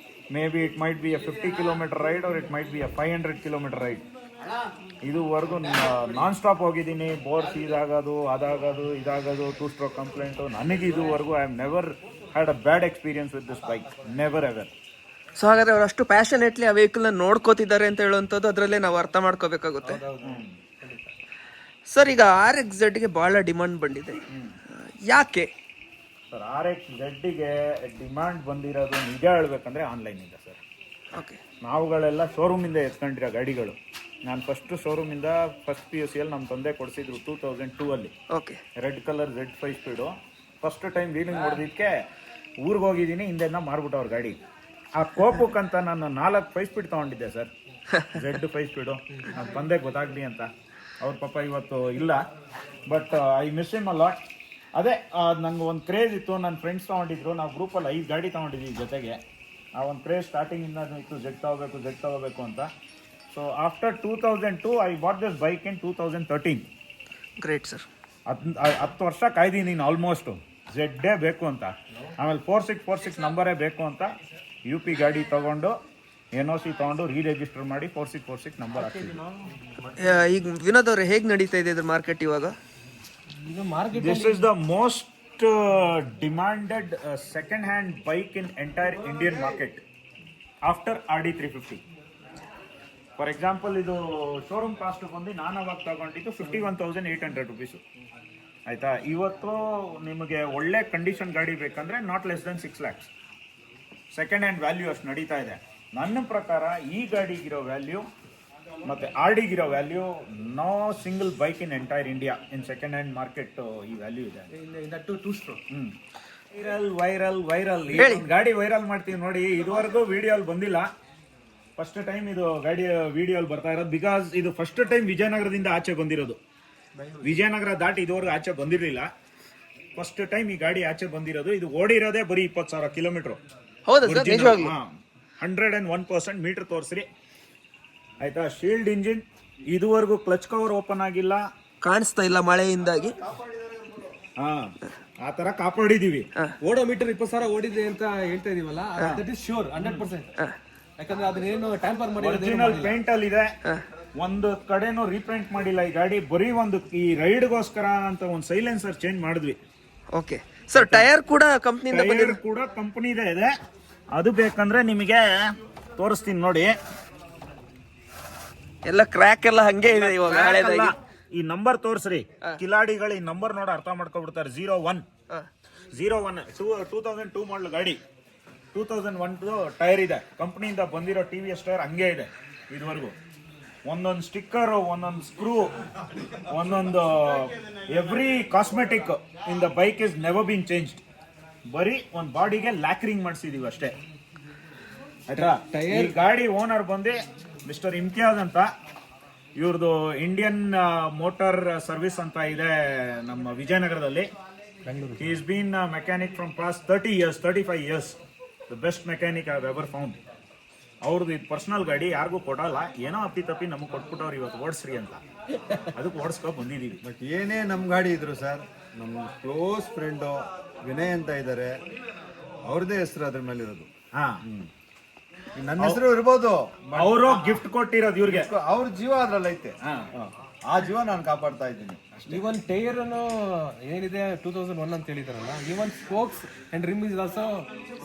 Maybe it might be a 50 kilometre ride or it might be a 500 kilometre ride. ಇದುವರೆಗೂ ನಾನ್ ಸ್ಟಾಪ್ ಹೋಗಿದ್ದೀನಿ. ಬೋರ್ಸ್ ಇದಾಗೋದು, ಇದಾಗೋದು 2 ಸ್ಟ್ರೋಕ್ ಕಂಪ್ಲೇಂಟು. ನನಗೆ ಇದುವರೆಗೂ I have never had a bad experience with this bike, never ever. So ಹಾಗಾದ್ರೆ ಅವ್ರು ಅಷ್ಟು ಪ್ಯಾಷನೇಟ್ಲಿ ಆ ವೆಹಿಕಲ್ನ ನೋಡ್ಕೋತಿದ್ದಾರೆ ಅಂತ ಹೇಳುವಂಥದ್ದು ಅದರಲ್ಲೇ ನಾವು ಅರ್ಥ ಮಾಡ್ಕೋಬೇಕಾಗುತ್ತೆ. ಸರ್, ಈಗ RXZಗೆ ಭಾಳ ಡಿಮಾಂಡ್ ಬಂದಿದೆ, ಯಾಕೆ? ಸರ್ RX-Zಗೆ ಡಿಮ್ಯಾಂಡ್ ಬಂದಿರೋದು ನಿಜ ಹೇಳ್ಬೇಕಂದ್ರೆ ಆನ್ಲೈನಿಂದ ಸರ್. ಓಕೆ. ನಾವುಗಳೆಲ್ಲ ಶೋರೂಮಿಂದ ಎತ್ಕೊಂಡಿರೋ ಗಾಡಿಗಳು. ನಾನು ಶೋರೂಮಿಂದ ಫಸ್ಟ್ PUC ನಮ್ಮ ತಂದೆ ಕೊಡಿಸಿದ್ರು 2002 ಅಲ್ಲಿ. Okay. Red colour Z5 speed. First time wheeling ಹೊಡೆದಿದ್ದಕ್ಕೆ ಊರಿಗೆ ಹೋಗಿದ್ದೀನಿ, ಹಿಂದೆಲ್ಲ ಮಾರ್ಬಿಟ್ಟವ್ರ ಗಾಡಿ. ಆ ಕೋಪಕ್ಕಂತ ನಾನು 4 5 ಸ್ಪೀಡ್ ತೊಗೊಂಡಿದ್ದೆ ಸರ್, Z5 ಸ್ಪೀಡು. ನನ್ನ ತಂದೆಗೆ ಗೊತ್ತಾಗ್ಲಿ ಅಂತ. ಅವ್ರ ಪಾಪ ಇವತ್ತು ಇಲ್ಲ, but I miss him a lot. ಅದೇ ನಂಗೆ ಒಂದು ಕ್ರೇಜ್ ಇತ್ತು, ನನ್ನ ಫ್ರೆಂಡ್ಸ್ ತೊಗೊಂಡಿದ್ರು, ನಾವು ಗ್ರೂಪಲ್ಲಿ 5 ಗಾಡಿ ತೊಗೊಂಡಿದ್ದೀವಿ ಜೊತೆಗೆ. ಆ ಒಂದು ಕ್ರೇಜ್ ಸ್ಟಾರ್ಟಿಂಗಿಂದ ಇತ್ತು, Z ತಗೋಬೇಕು ಅಂತ. So after 2002 I bought this bike in 2013. Great sir. 10 ವರ್ಷ ಕಾಯ್ದೀನಿ ನೀನು ಆಲ್ಮೋಸ್ಟು Z ಬೇಕು ಅಂತ. ಆಮೇಲೆ 4646 ನಂಬರೇ ಬೇಕು ಅಂತ UP ಗಾಡಿ ತೊಗೊಂಡು NOC ತೊಗೊಂಡು ರಿಜಿಸ್ಟರ್ ಮಾಡಿ 4646 ನಂಬರ್ ಹಾಕ್ತೀವಿ. ಈಗ ವಿನೋದ್ ಅವ್ರೆ, ಹೇಗೆ ನಡೀತಾ ಇದೆ ಇದ್ರ ಮಾರ್ಕೆಟ್ ಇವಾಗ? ಇದು market this is the most demanded second hand bike in entire Indian market after RD 350. For example ಇದು ಶೋರೂಮ್ ಕಾಸ್ಟ್ ಬಂದು ನಾನು ಅವಾಗ ತಗೊಂಡಿದ್ದು 51,800 ರುಪೀಸು. ಆಯಿತಾ? ಇವತ್ತು ನಿಮಗೆ ಒಳ್ಳೆ ಕಂಡೀಷನ್ ಗಾಡಿ ಬೇಕಂದರೆ not less than 6 lakhs. Second hand value ಅಷ್ಟು ನಡೀತಾ ಇದೆ. ನನ್ನ ಪ್ರಕಾರ ಈ ಗಾಡಿಗಿರೋ ವ್ಯಾಲ್ಯೂ ಮತ್ತು RDಗಿರೋ value no single bike in entire India in second hand market ಈ ವ್ಯಾಲ್ಯೂ ಇದೆ. Two stroke. ವೈರಲ್ ಗಾಡಿ ವೈರಲ್ ಮಾಡ್ತೀವಿ ನೋಡಿ. ಇದುವರೆಗೂ ವಿಡಿಯೋಲ್ಲಿ ಬಂದಿಲ್ಲ, ಫಸ್ಟ್ ಟೈಮ್ ಇದು ಗಾಡಿ ವಿಡಿಯೋಲ್ಲಿ ಬರ್ತಾ ಇರೋದು. ಬಿಕಾಸ್ ಇದು ಫಸ್ಟ್ ಟೈಮ್ ವಿಜಯನಗರದಿಂದ ಆಚೆ ಬಂದಿರೋದು. ವಿಜಯನಗರ ದಾಟಿ ಇದುವರೆಗೂ ಆಚೆ ಬಂದಿರಲಿಲ್ಲ, ಫಸ್ಟ್ ಟೈಮ್ ಈ ಗಾಡಿ ಆಚೆ ಬಂದಿರೋದು. ಇದು ಓಡಿರೋದೇ ಬರೀ 20,000 ಕಿಲೋಮೀಟರ್. ಹೌದಾ ಸರ್? ನಿಜವಾಗ್ಲೂ 101% ಮೀಟರ್ ತೋರಿಸ್ರಿ. ಆಯ್ತಾ? ಶೀಲ್ಡ್ ಇಂಜಿನ್, ಇದುವರೆಗೂ ಕ್ಲಚ್ ಕವರ್ ಓಪನ್ ಆಗಿಲ್ಲ, ಕಾಣಿಸ್ತಾ ಇಲ್ಲ ಮಳೆಯಿಂದಾಗಿ. ಆ ತರ ಕಾಪಾಡಿದೀವಿ. ಓಡೋಮೀಟರ್ 20,000 ಓಡಿದೆ ಅಂತ ಹೇಳ್ತಾ ಇದೀವಲ್ಲ, ದಟ್ ಇಸ್ ಶ್ಯೂರ್ 100%. ಯಾಕಂದ್ರೆ ಅದನ್ನೇನು ಟ್ಯಾಂಪರ್ ಮಾಡಿ ಒರಿಜಿನಲ್ ಪೇಂಟ್ ಅಲ್ಲಿ ಇದೆ, ಒಂದು ಕಡೆನೂ ರೀಪೇಂಟ್ ಮಾಡಿಲ್ಲ ಈ ಗಾಡಿ. ಬರೀ ಒಂದು ಈ ರೈಡ್ಗೋಸ್ಕರ ಅಂತ ಒಂದು ಸೈಲೆನ್ಸರ್ ಚೇಂಜ್ ಮಾಡಿದ್ವಿ. Okay sir. ಟೈರ್ ಕೂಡ ಕಂಪ್ನಿಯಿಂದ ಟೈರ್ ಕೂಡ ಕಂಪನಿದೇ ಇದೆ. ಅದು ಬೇಕಂದ್ರೆ ನಿಮಗೆ ತೋರಿಸ್ತೀನಿ ನೋಡಿ. ಎಲ್ಲ ಕ್ರ್ಯಾಕ್ ಎಲ್ಲ ಹಂಗೆ ಇದೆ ಇವಾಗ ಹಳೇದಾಗಿ. ಈ ನಂಬರ್ ತೋರಿಸ್ರಿ, ಕಿಲಾಡಿಗಳು ಈ ನಂಬರ್ ನೋಡಿ ಅರ್ಥ ಮಾಡ್ಕೊಬಿಡ್ತಾರೆ. 01 2002 ಮಾಡಲ್ ಗಾಡಿ, 2001 ಟೈರ್ ಇದೆ. ಕಂಪ್ನಿಯಿಂದ ಬಂದಿರೋ TVS ಟೈರ್ ಹಂಗೆ ಇದೆ ಇದುವರೆಗೂ. ಒಂದೊಂದು ಸ್ಟಿಕ್ಕರ್, ಒಂದೊಂದು ಸ್ಕ್ರೂ, ಒಂದೊಂದು every cosmetic in the bike is never bean changed. ಬರೀ ಒಂದು ಬಾಡಿಗೆ ಲ್ಯಾಕ್ರಿಂಗ್ ಮಾಡಿಸಿದೀವಿ ಅಷ್ಟೇ. ಆಯ್ತಾ? ಈ ಗಾಡಿ ಓನರ್ ಬಂದು ಮಿಸ್ಟರ್ ಇಮ್ತಿಯಾಜ್ ಅಂತ. ಇವ್ರದ್ದು ಇಂಡಿಯನ್ ಮೋಟಾರ್ ಸರ್ವಿಸ್ ಅಂತ ಇದೆ ನಮ್ಮ ವಿಜಯನಗರದಲ್ಲಿ. He is been mechanic from past 30 years, 35 years. The best mechanic I have ever found. ಅವ್ರದ್ದು ಇದು ಪರ್ಸನಲ್ ಗಾಡಿ, ಯಾರಿಗೂ ಕೊಡಲ್ಲ. ಏನೋ ಅಪ್ಪಿ ನಮಗೆ ಕೊಟ್ಬಿಟ್ಟವ್ರು ಇವತ್ತು ಓಡಿಸ್ರಿ ಅಂತ, ಅದಕ್ಕೆ ಓಡಿಸ್ಕೊ ಬಂದಿದ್ದೀವಿ. ಬಟ್ ಏನೇ ನಮ್ಮ ಗಾಡಿ ಇದ್ರು ಸರ್, ನಮ್ಮ ಕ್ಲೋಸ್ ಫ್ರೆಂಡು ವಿನಯ್ ಅಂತ ಇದ್ದಾರೆ, ಅವ್ರದ್ದೇ ಹೆಸರು ಅದ್ರ ಮೇಲೆ ಇರೋದು. ನನ್ನ ಹೆಸರು ಇರ್ಬೋದು, ಅವರು ಗಿಫ್ಟ್ ಕೊಟ್ಟಿರೋದು ಇವ್ರಿಗೆ. ಅವ್ರ ಜೀವ ಅದ್ರಲ್ಲಿ ಐತೆ. ಆ ಜೀವ ನಾನು ಕಾಪಾಡ್ತಾ ಇದ್ದೀನಿ. ಈವನ್ ಟೈರ್ ಏನಿದೆ 2001 ಅಂತ ಹೇಳಿದಾರಲ್ಲ, even spokes and rim is also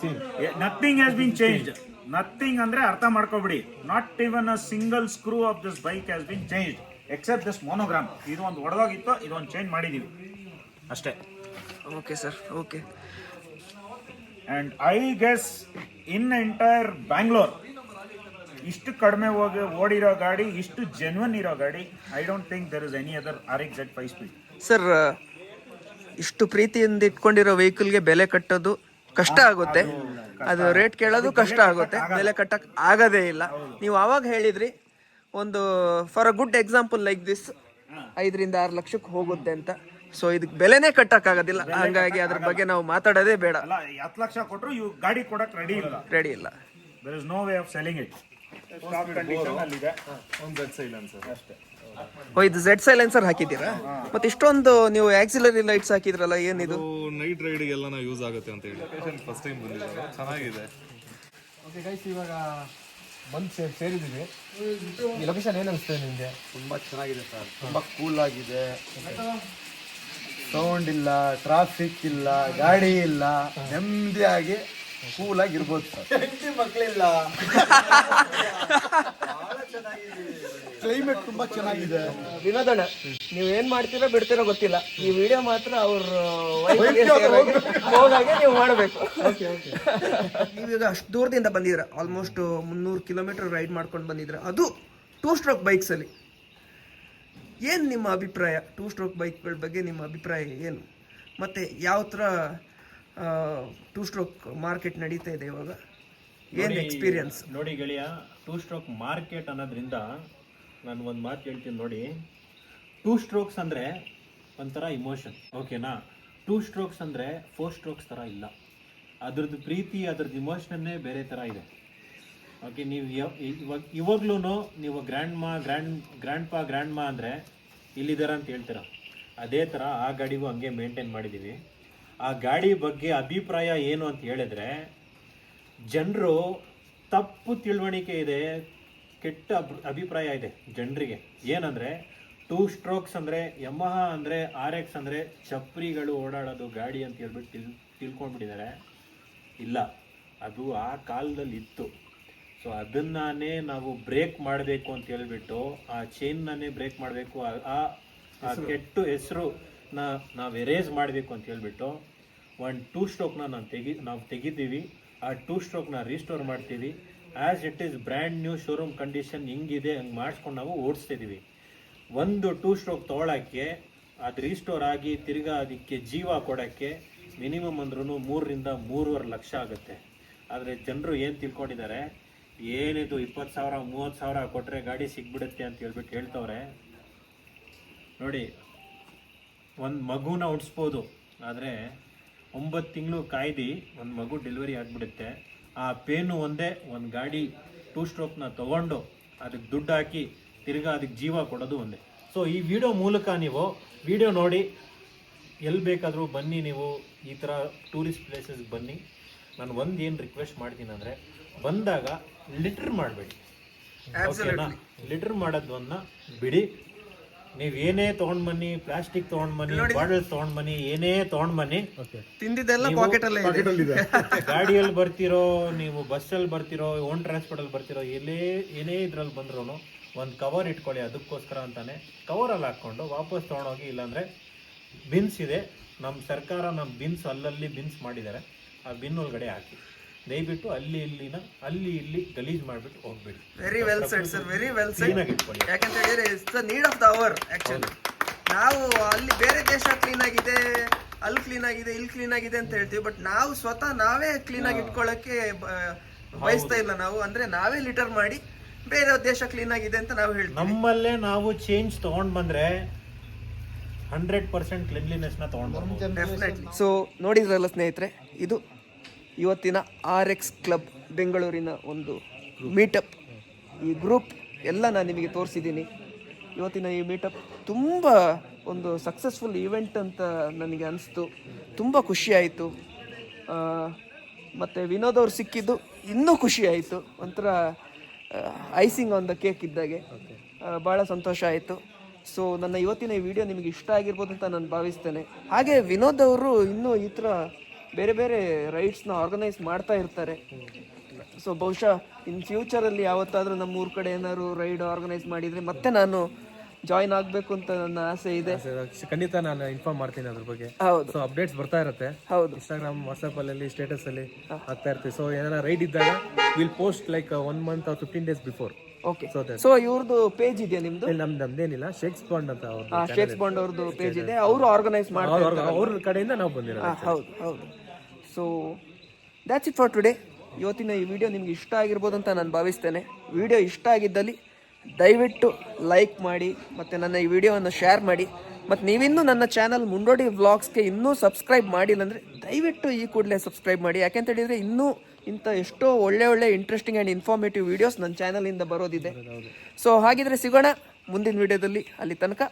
same. Nothing has been changed. Nothing ಅಂದ್ರೆ ಅರ್ಥ ಮಾಡ್ಕೊಬಿಡಿ. Not even a single screw of this bike has been changed except this monogram. ಇದು ಒಂದು ಒಡೆದೋಗಿತ್ತು, ಇದೊಂದು ಚೇಂಜ್ ಮಾಡಿದೀವಿ ಅಷ್ಟೇ. Okay sir. Okay. And I guess in entire Bangalore ಇಷ್ಟು ಕಡಿಮೆ ಓಡಿರೋ ಗಾಡಿ, ಇಷ್ಟು ಜೆನ್ವನ್ ಇರೋ ಗಾಡಿ, I don't think there is any other RX-Z 5 speed. Sir, ಇಷ್ಟು ಪ್ರೀತಿಯಿಂದ ಇಟ್ಕೊಂಡಿರೋ ವೆಹಿಕಲ್ಗೆ ಬೆಲೆ ಕಟ್ಟೋದು ಕಷ್ಟ ಆಗುತ್ತೆ. ಅದು ರೇಟ್ ಕೇಳೋದು ಕಷ್ಟ ಆಗುತ್ತೆ, ಬೆಲೆ ಕಟ್ಟಕ್ ಆಗದೇ ಇಲ್ಲ. ನೀವು ಆವಾಗ ಹೇಳಿದ್ರಿ ಒಂದು for a good example like this 5 ರಿಂದ 6 ಲಕ್ಷಕ್ಕೆ ಹೋಗುತ್ತೆ ಅಂತ. ಸೊ ಇದಕ್ಕೆ ಬೆಲೆನೇ ಕಟ್ಟಕ್ ಆಗೋದಿಲ್ಲ. ಹಂಗಾಗಿ ಅದ್ರ ಬಗ್ಗೆ ನಾವು ಮಾತಾಡೋದೇ ಬೇಡ. 10 ಲಕ್ಷ ಕೊಟ್ಟರು ಇವ್ ಗಾಡಿ ಕೊಡಕ್ ರೆಡಿ ಇಲ್ಲ. There is no way of selling it. Stock condition ಅಲ್ಲಿ ಇದೆ. ಒಂದು Z ಸೈಲೆನ್ಸರ್ ಅಷ್ಟೇ. ಇದು Z ಸೈಲೆನ್ಸರ್ ಹಾಕಿದ್ದೀರಾ? ಮತ್ತೆ ಇಷ್ಟೊಂದು ನೀವು ಆಕ್ಸಿಲರಿ ಲೈಟ್ಸ್ ಹಾಕಿದ್ರಲ್ಲ, ಏನಿದು? ನೈಟ್ ರೈಡ್ಗೆಲ್ಲ ಯೂಸ್ ಆಗುತ್ತೆ ಅಂತ ಹೇಳಿ ಫಸ್ಟ್ ಟೈಮ್ ಬಂದಿದ್ದಾರೆ, ಚೆನ್ನಾಗಿದೆ. ಓಕೆ ಗೈಸ್, ಇವಾಗ ಬಂದು ಸೇರಿದ್ದೀವಿ. ಈ ಲೊಕೇಶನ್ ಏನು ಅನಿಸ್ತದೆ ನಿಮಗೆ? ತುಂಬ ಚೆನ್ನಾಗಿದೆ ಸರ್, ತುಂಬ ಕೂಲ್ ಆಗಿದೆ. ಸೌಂಡ್ ಇಲ್ಲ, ಟ್ರಾಫಿಕ್ ಇಲ್ಲ, ಗಾಡಿ ಇಲ್ಲ, ನೆಮ್ಮದಿಯಾಗಿ ಕೂಲಾಗಿ ಇರ್ಬೋದು ಸರ್. ಮಕ್ಕಳಿಲ್ಲ, ಕ್ಲೈಮೇಟ್ ತುಂಬಾ ಚೆನ್ನಾಗಿದೆ. ವಿನೋದಣ್ಣ, ನೀವು ಏನ್ ಮಾಡ್ತೀರೋ ಬಿಡ್ತೀರೋ ಗೊತ್ತಿಲ್ಲ, ಈ ವಿಡಿಯೋ ಮಾತ್ರ ಅವ್ರ ಹೋಗಾಗೆ ನೀವು ಮಾಡಬೇಕು. ನೀವೀಗ ಅಷ್ಟು ದೂರದಿಂದ ಬಂದಿದ್ರ, ಆಲ್ಮೋಸ್ಟ್ 300 ಕಿಲೋಮೀಟರ್ ರೈಡ್ ಮಾಡ್ಕೊಂಡು ಬಂದಿದ್ರ, ಅದು 2 ಸ್ಟ್ರೋಕ್ ಬೈಕ್ಸಲ್ಲಿ. ಏನು ನಿಮ್ಮ ಅಭಿಪ್ರಾಯ 2 ಸ್ಟ್ರೋಕ್ ಬೈಕ್ಗಳ ಬಗ್ಗೆ? ನಿಮ್ಮ ಅಭಿಪ್ರಾಯ ಏನು? ಮತ್ತು ಯಾವ ಥರ 2 ಸ್ಟ್ರೋಕ್ ಮಾರ್ಕೆಟ್ ನಡೀತಾ ಇದೆ ಇವಾಗ? ಏನು ಎಕ್ಸ್ಪೀರಿಯನ್ಸ್? ನೋಡಿ ಗೆಳೆಯ, 2 ಸ್ಟ್ರೋಕ್ ಮಾರ್ಕೆಟ್ ಅನ್ನೋದ್ರಿಂದ ನಾನು ಒಂದು ಮಾತು ಹೇಳ್ತೀನಿ ನೋಡಿ. 2 ಸ್ಟ್ರೋಕ್ಸ್ ಅಂದರೆ ಒಂಥರ ಇಮೋಷನ್, ಓಕೆನಾ? 2 ಸ್ಟ್ರೋಕ್ಸ್ ಅಂದರೆ 4 ಸ್ಟ್ರೋಕ್ಸ್ ಥರ ಇಲ್ಲ. ಅದ್ರದ್ದು ಪ್ರೀತಿ, ಅದ್ರದ್ದು ಇಮೋಷನ್ನೇ ಬೇರೆ ಥರ ಇದೆ. ಓಕೆ, ನೀವು ಇವಾಗ್ಲೂ ನೀವು ಗ್ರ್ಯಾಂಡ್ ಮಾ ಅಂದರೆ ಇಲ್ಲಿದ್ದಾರೆ ಅಂತ ಹೇಳ್ತೀರ. ಅದೇ ಥರ ಆ ಗಾಡಿಗೂ ಹಂಗೆ ಮೇಂಟೈನ್ ಮಾಡಿದ್ದೀವಿ. ಆ ಗಾಡಿ ಬಗ್ಗೆ ಅಭಿಪ್ರಾಯ ಏನು ಅಂತ ಹೇಳಿದ್ರೆ, ಜನರು ತಪ್ಪು ತಿಳುವಳಿಕೆ ಇದೆ, ಕೆಟ್ಟ ಅಭಿಪ್ರಾಯ ಇದೆ ಜನರಿಗೆ. ಏನಂದರೆ 2 ಸ್ಟ್ರೋಕ್ಸ್ ಅಂದರೆ ಯಮಹ ಅಂದರೆ RX ಅಂದರೆ ಚಪ್ರಿಗಳು ಓಡಾಡೋದು ಗಾಡಿ ಅಂತ ಹೇಳ್ಬಿಟ್ಟು ತಿಳ್ಕೊಂಡ್ಬಿಟ್ಟಿದ್ದಾರೆ. ಇಲ್ಲ, ಅದು ಆ ಕಾಲದಲ್ಲಿ ಇತ್ತು. ಸೊ ಅದನ್ನೇ ನಾವು ಬ್ರೇಕ್ ಮಾಡಬೇಕು ಅಂತ ಹೇಳ್ಬಿಟ್ಟು, ಆ ಚೈನ್ನನ್ನೇ ಬ್ರೇಕ್ ಮಾಡಬೇಕು, ಆ ಕೆಟ್ಟ ಹೆಸರು ನಾವು ಎರೇಸ್ ಮಾಡಬೇಕು ಅಂತ ಹೇಳ್ಬಿಟ್ಟು 2 ಸ್ಟ್ರೋಕ್ನ ನಾವು ತೆಗಿತೀವಿ. ಆ 2 ಸ್ಟ್ರೋಕ್ನ ರೀಸ್ಟೋರ್ ಮಾಡ್ತೀವಿ. As it is brand new showroom condition ಹಿಂಗಿದೆ ಹಂಗೆ ಮಾಡಿಸ್ಕೊಂಡು ನಾವು ಓಡಿಸ್ತಿದ್ದೀವಿ. ಒಂದು 2 ಸ್ಟ್ರೋಕ್ ತೊಗೊಳಕ್ಕೆ, ಅದು ರೀಸ್ಟೋರ್ ಆಗಿ ತಿರ್ಗಾ ಅದಕ್ಕೆ ಜೀವ ಕೊಡೋಕ್ಕೆ ಮಿನಿಮಮ್ ಅಂದ್ರೂ 3 ರಿಂದ 3.5 ಲಕ್ಷ ಆಗುತ್ತೆ. ಆದರೆ ಜನರು ಏನು ತಿಳ್ಕೊಂಡಿದ್ದಾರೆ, ಏನಿದು 20,000 30,000 ಕೊಟ್ಟರೆ ಗಾಡಿ ಸಿಗ್ಬಿಡುತ್ತೆ ಅಂತ ಹೇಳ್ಬಿಟ್ಟು ಹೇಳ್ತವ್ರೆ. ನೋಡಿ, ಒಂದು ಮಗುನ ಉಡ್ಸ್ಬೋದು, ಆದರೆ 9 ತಿಂಗಳು ಕಾಯ್ದು ಒಂದು ಮಗು ಡೆಲಿವರಿ ಆಗಿಬಿಡುತ್ತೆ. ಆ ಪೇನು ಒಂದೇ. ಒಂದು ಗಾಡಿ 2 ಸ್ಟ್ರೋಕ್ನ ತೊಗೊಂಡು ಅದಕ್ಕೆ ದುಡ್ಡು ಹಾಕಿ ತಿರ್ಗಾ ಅದಕ್ಕೆ ಜೀವ ಕೊಡೋದು ಒಂದೇ. ಸೊ ಈ ವಿಡಿಯೋ ಮೂಲಕ ನೀವು ವಿಡಿಯೋ ನೋಡಿ ಎಲ್ಲಿ ಬೇಕಾದರೂ ಬನ್ನಿ, ನೀವು ಈ ಥರ ಟೂರಿಸ್ಟ್ ಪ್ಲೇಸಸ್ಗೆ ಬನ್ನಿ. ನಾನು ಏನು ರಿಕ್ವೆಸ್ಟ್ ಮಾಡ್ತೀನಿ ಅಂದರೆ, ಬಂದಾಗ ಲಿಟರ್ ಮಾಡಬೇಡಿ, ಓಕೆನಾ? ಲಿಟರ್ ಮಾಡೋದನ್ನ ಬಿಡಿ. ನೀವು ಏನೇ ತೊಗೊಂಡು ಬನ್ನಿ, ಪ್ಲಾಸ್ಟಿಕ್ ತೊಗೊಂಡು ಬನ್ನಿ, ಬಾಟಲ್ಸ್ ತೊಗೊಂಡು ಬನ್ನಿ, ಏನೇ ತೊಗೊಂಡು ಬನ್ನಿ, ತಿಂದಿದ್ದೆಲ್ಲ ಪಾಕೆಟಲ್ಲೇ ಇದೆ. ಗಾಡಿಯಲ್ಲಿ ಬರ್ತಿರೋ, ನೀವು ಬಸ್ಸಲ್ಲಿ ಬರ್ತಿರೋ, ಓನ್ ಟ್ರಾನ್ಸ್ಪೋರ್ಟಲ್ಲಿ ಬರ್ತಿರೋ, ಏನೇ ಇದ್ರಲ್ಲಿ ಬಂದ್ರೂ ಒಂದು ಕವರ್ ಇಟ್ಕೊಳ್ಳಿ. ಅದಕ್ಕೋಸ್ಕರ ಅಂತಾನೆ ಕವರಲ್ಲಿ ಹಾಕ್ಕೊಂಡು ವಾಪಸ್ ತೊಗೊಂಡೋಗಿ. ಇಲ್ಲಾಂದರೆ ಬಿನ್ಸ್ ಇದೆ, ನಮ್ಮ ಸರ್ಕಾರ ನಮ್ಮ ಬಿನ್ಸ್ ಅಲ್ಲಲ್ಲಿ ಬಿನ್ಸ್ ಮಾಡಿದ್ದಾರೆ, ಆ ಬಿನ್ ಒಳಗಡೆ ಹಾಕಿ. ದಯವಿಟ್ಟು ಅಲ್ಲಿ ಇಲ್ಲಿ ಗಲೀಜ್ ಮಾಡಿಬಿಟ್ಟು ಹೋಗ್ಬೇಡಿ. Very well said sir, very well said. ಇಟ್ಕೊಳ್ಳಿ. ಯಾಕಂತ ಹೇಳಿದ್ರೆ it's the need of the hour. Actually ನಾವು ಅಲ್ಲಿ ಬೇರೆ ದೇಶ ಕ್ಲೀನ್ ಆಗಿದೆ, ಅಲ್ಲಿ ಕ್ಲೀನ್ ಆಗಿದೆ, ಇಲ್ಲಿ ಕ್ಲೀನ್ ಆಗಿದೆ ಅಂತ ಹೇಳ್ತೀವಿ, ಬಟ್ ನಾವು ಸ್ವತಃ ನಾವೇ ಕ್ಲೀನ್ ಆಗಿ ಇಟ್ಕೊಳ್ಳೋಕೆ ಬಯಸ್ತಾ ಇಲ್ಲ. ನಾವು ಅಂದ್ರೆ ನಾವೇ ಲಿಟರ್ ಮಾಡಿ ಬೇರೆ ದೇಶ ಕ್ಲೀನ್ ಆಗಿದೆ ಅಂತ ನಾವು ಹೇಳ್ತೀವಿ. ನಮ್ಮಲ್ಲೇ ನಾವು ಚೇಂಜ್ ತಗೊಂಡ್ ಬಂದ್ರೆ 100% ಕ್ಲೀನ್ಲಿನೆಸ್ನ ತಗೊಂಡ್ ಬರ್ಬೋದು. ಡೆಫಿನೆಟ್ಲಿ. ಸೊ ನೋಡಿದ್ರಲ್ಲ ಸ್ನೇಹಿತರೆ, ಇದು ಇವತ್ತಿನ RX ಕ್ಲಬ್ ಬೆಂಗಳೂರಿನ ಒಂದು ಮೀಟಪ್. ಈ ಗ್ರೂಪ್ ಎಲ್ಲ ನಾನು ನಿಮಗೆ ತೋರಿಸಿದ್ದೀನಿ. ಇವತ್ತಿನ ಈ ಮೀಟಪ್ ತುಂಬ ಒಂದು ಸಕ್ಸಸ್ಫುಲ್ ಈವೆಂಟ್ ಅಂತ ನನಗೆ ಅನಿಸ್ತು. ತುಂಬ ಖುಷಿಯಾಯಿತು. ಮತ್ತು ವಿನೋದ್ ಅವ್ರು ಸಿಕ್ಕಿದ್ದು ಇನ್ನೂ ಖುಷಿ ಆಯಿತು. ಒಂಥರ ಐಸಿಂಗ್ ಆನ್ ದ ಕೇಕ್ ಇದ್ದಾಗೆ. ಭಾಳ ಸಂತೋಷ ಆಯಿತು. ಸೊ ನನ್ನ ಇವತ್ತಿನ ಈ ವಿಡಿಯೋ ನಿಮಗೆ ಇಷ್ಟ ಆಗಿರ್ಬೋದು ಅಂತ ನಾನು ಭಾವಿಸ್ತೇನೆ. ಹಾಗೆ ವಿನೋದ್ ಅವರು ಇನ್ನೂ ಈ ಥರ ಬೇರೆ ಬೇರೆ ರೈಡ್ಸ್ನ ಆರ್ಗನೈಸ್ ಮಾಡ್ತಾ ಇರ್ತಾರೆ. ಸೊ ಬಹುಶಃ ಇನ್ ಫ್ಯೂಚರಲ್ಲಿ ಯಾವತ್ತಾದರೂ ನಮ್ಮ ಊರ ಕಡೆ ಏನಾದ್ರು ರೈಡ್ ಆರ್ಗನೈಸ್ ಮಾಡಿದರೆ ಮತ್ತೆ ನಾನು ಜಾಯಿನ್ ಆಗಬೇಕು ಅಂತ ನನ್ನ ಆಸೆ ಇದೆ. ಖಂಡಿತ ನಾನು ಇನ್ಫಾರ್ಮ್ ಮಾಡ್ತೀನಿ ಅದ್ರ ಬಗ್ಗೆ. ಹೌದು, ಸೊ ಅಪ್ಡೇಟ್ಸ್ ಬರ್ತಾ ಇರುತ್ತೆ. ಹೌದು, ಇನ್ಸ್ಟಾಗ್ರಾಮ್, ವಾಟ್ಸ್ಆಪ್ ಅಲ್ಲಿ ಸ್ಟೇಟಸ್ ಅಲ್ಲಿ ಆಗ್ತಾ ಇರ್ತೀವಿ. ಸೊ ಏನಾರ ರೈಡ್ ಇದ್ದಾಗ will post like 1 month or 15 days before. Okay. So ಇವ್ರದ್ದು ಪೇಜ್ ಇದೆಯಾ ನಿಮ್ದು? ನಮ್ದೇನಿಲ್ಲ, ಶೇಕ್ಸ್ ಬಾಂಡ್ ಅಂತ ಶೇಕ್ಸ್ ಬಾಂಡ್ ಅವ್ರದ್ದು ಪೇಜ್ ಇದೆ, ಅವರು ಆರ್ಗನೈಸ್ ಮಾಡ್ತಾರೆ, ಅವ್ರ ಕಡೆಯಿಂದ ನಾವು ಬಂದಿರೋದು. ಹೌದು ಹೌದು. So that's it for today. ಇವತ್ತಿನ ಈ ವಿಡಿಯೋ ನಿಮ್ಗೆ ಇಷ್ಟ ಆಗಿರ್ಬೋದು ಅಂತ ನಾನು ಭಾವಿಸ್ತೇನೆ. ವಿಡಿಯೋ ಇಷ್ಟ ಆಗಿದ್ದಲ್ಲಿ ದಯವಿಟ್ಟು ಲೈಕ್ ಮಾಡಿ ಮತ್ತು ನನ್ನ ಈ ವಿಡಿಯೋವನ್ನು ಶೇರ್ ಮಾಡಿ. ಮತ್ತು ನೀವಿನ್ನೂ ನನ್ನ ಚಾನಲ್ ಮುಂಡೋಡಿ ವ್ಲಾಗ್ಸ್ಗೆ ಇನ್ನೂ ಸಬ್ಸ್ಕ್ರೈಬ್ ಮಾಡಿಲ್ಲ ಅಂದರೆ ದಯವಿಟ್ಟು ಈ ಕೂಡಲೇ ಸಬ್ಸ್ಕ್ರೈಬ್ ಮಾಡಿ. ಯಾಕೆಂತ ಹೇಳಿದರೆ ಇನ್ನೂ ಇಂಥ ಎಷ್ಟೋ ಒಳ್ಳೆ ಇಂಟ್ರೆಸ್ಟಿಂಗ್ ಆ್ಯಂಡ್ ಇನ್ಫಾರ್ಮೇಟಿವ್ ವೀಡಿಯೋಸ್ ನನ್ನ ಚಾನಲಿಂದ ಬರೋದಿದೆ. ಸೊ ಹಾಗಿದ್ರೆ ಸಿಗೋಣ ಮುಂದಿನ ವಿಡಿಯೋದಲ್ಲಿ. ಅಲ್ಲಿ ತನಕ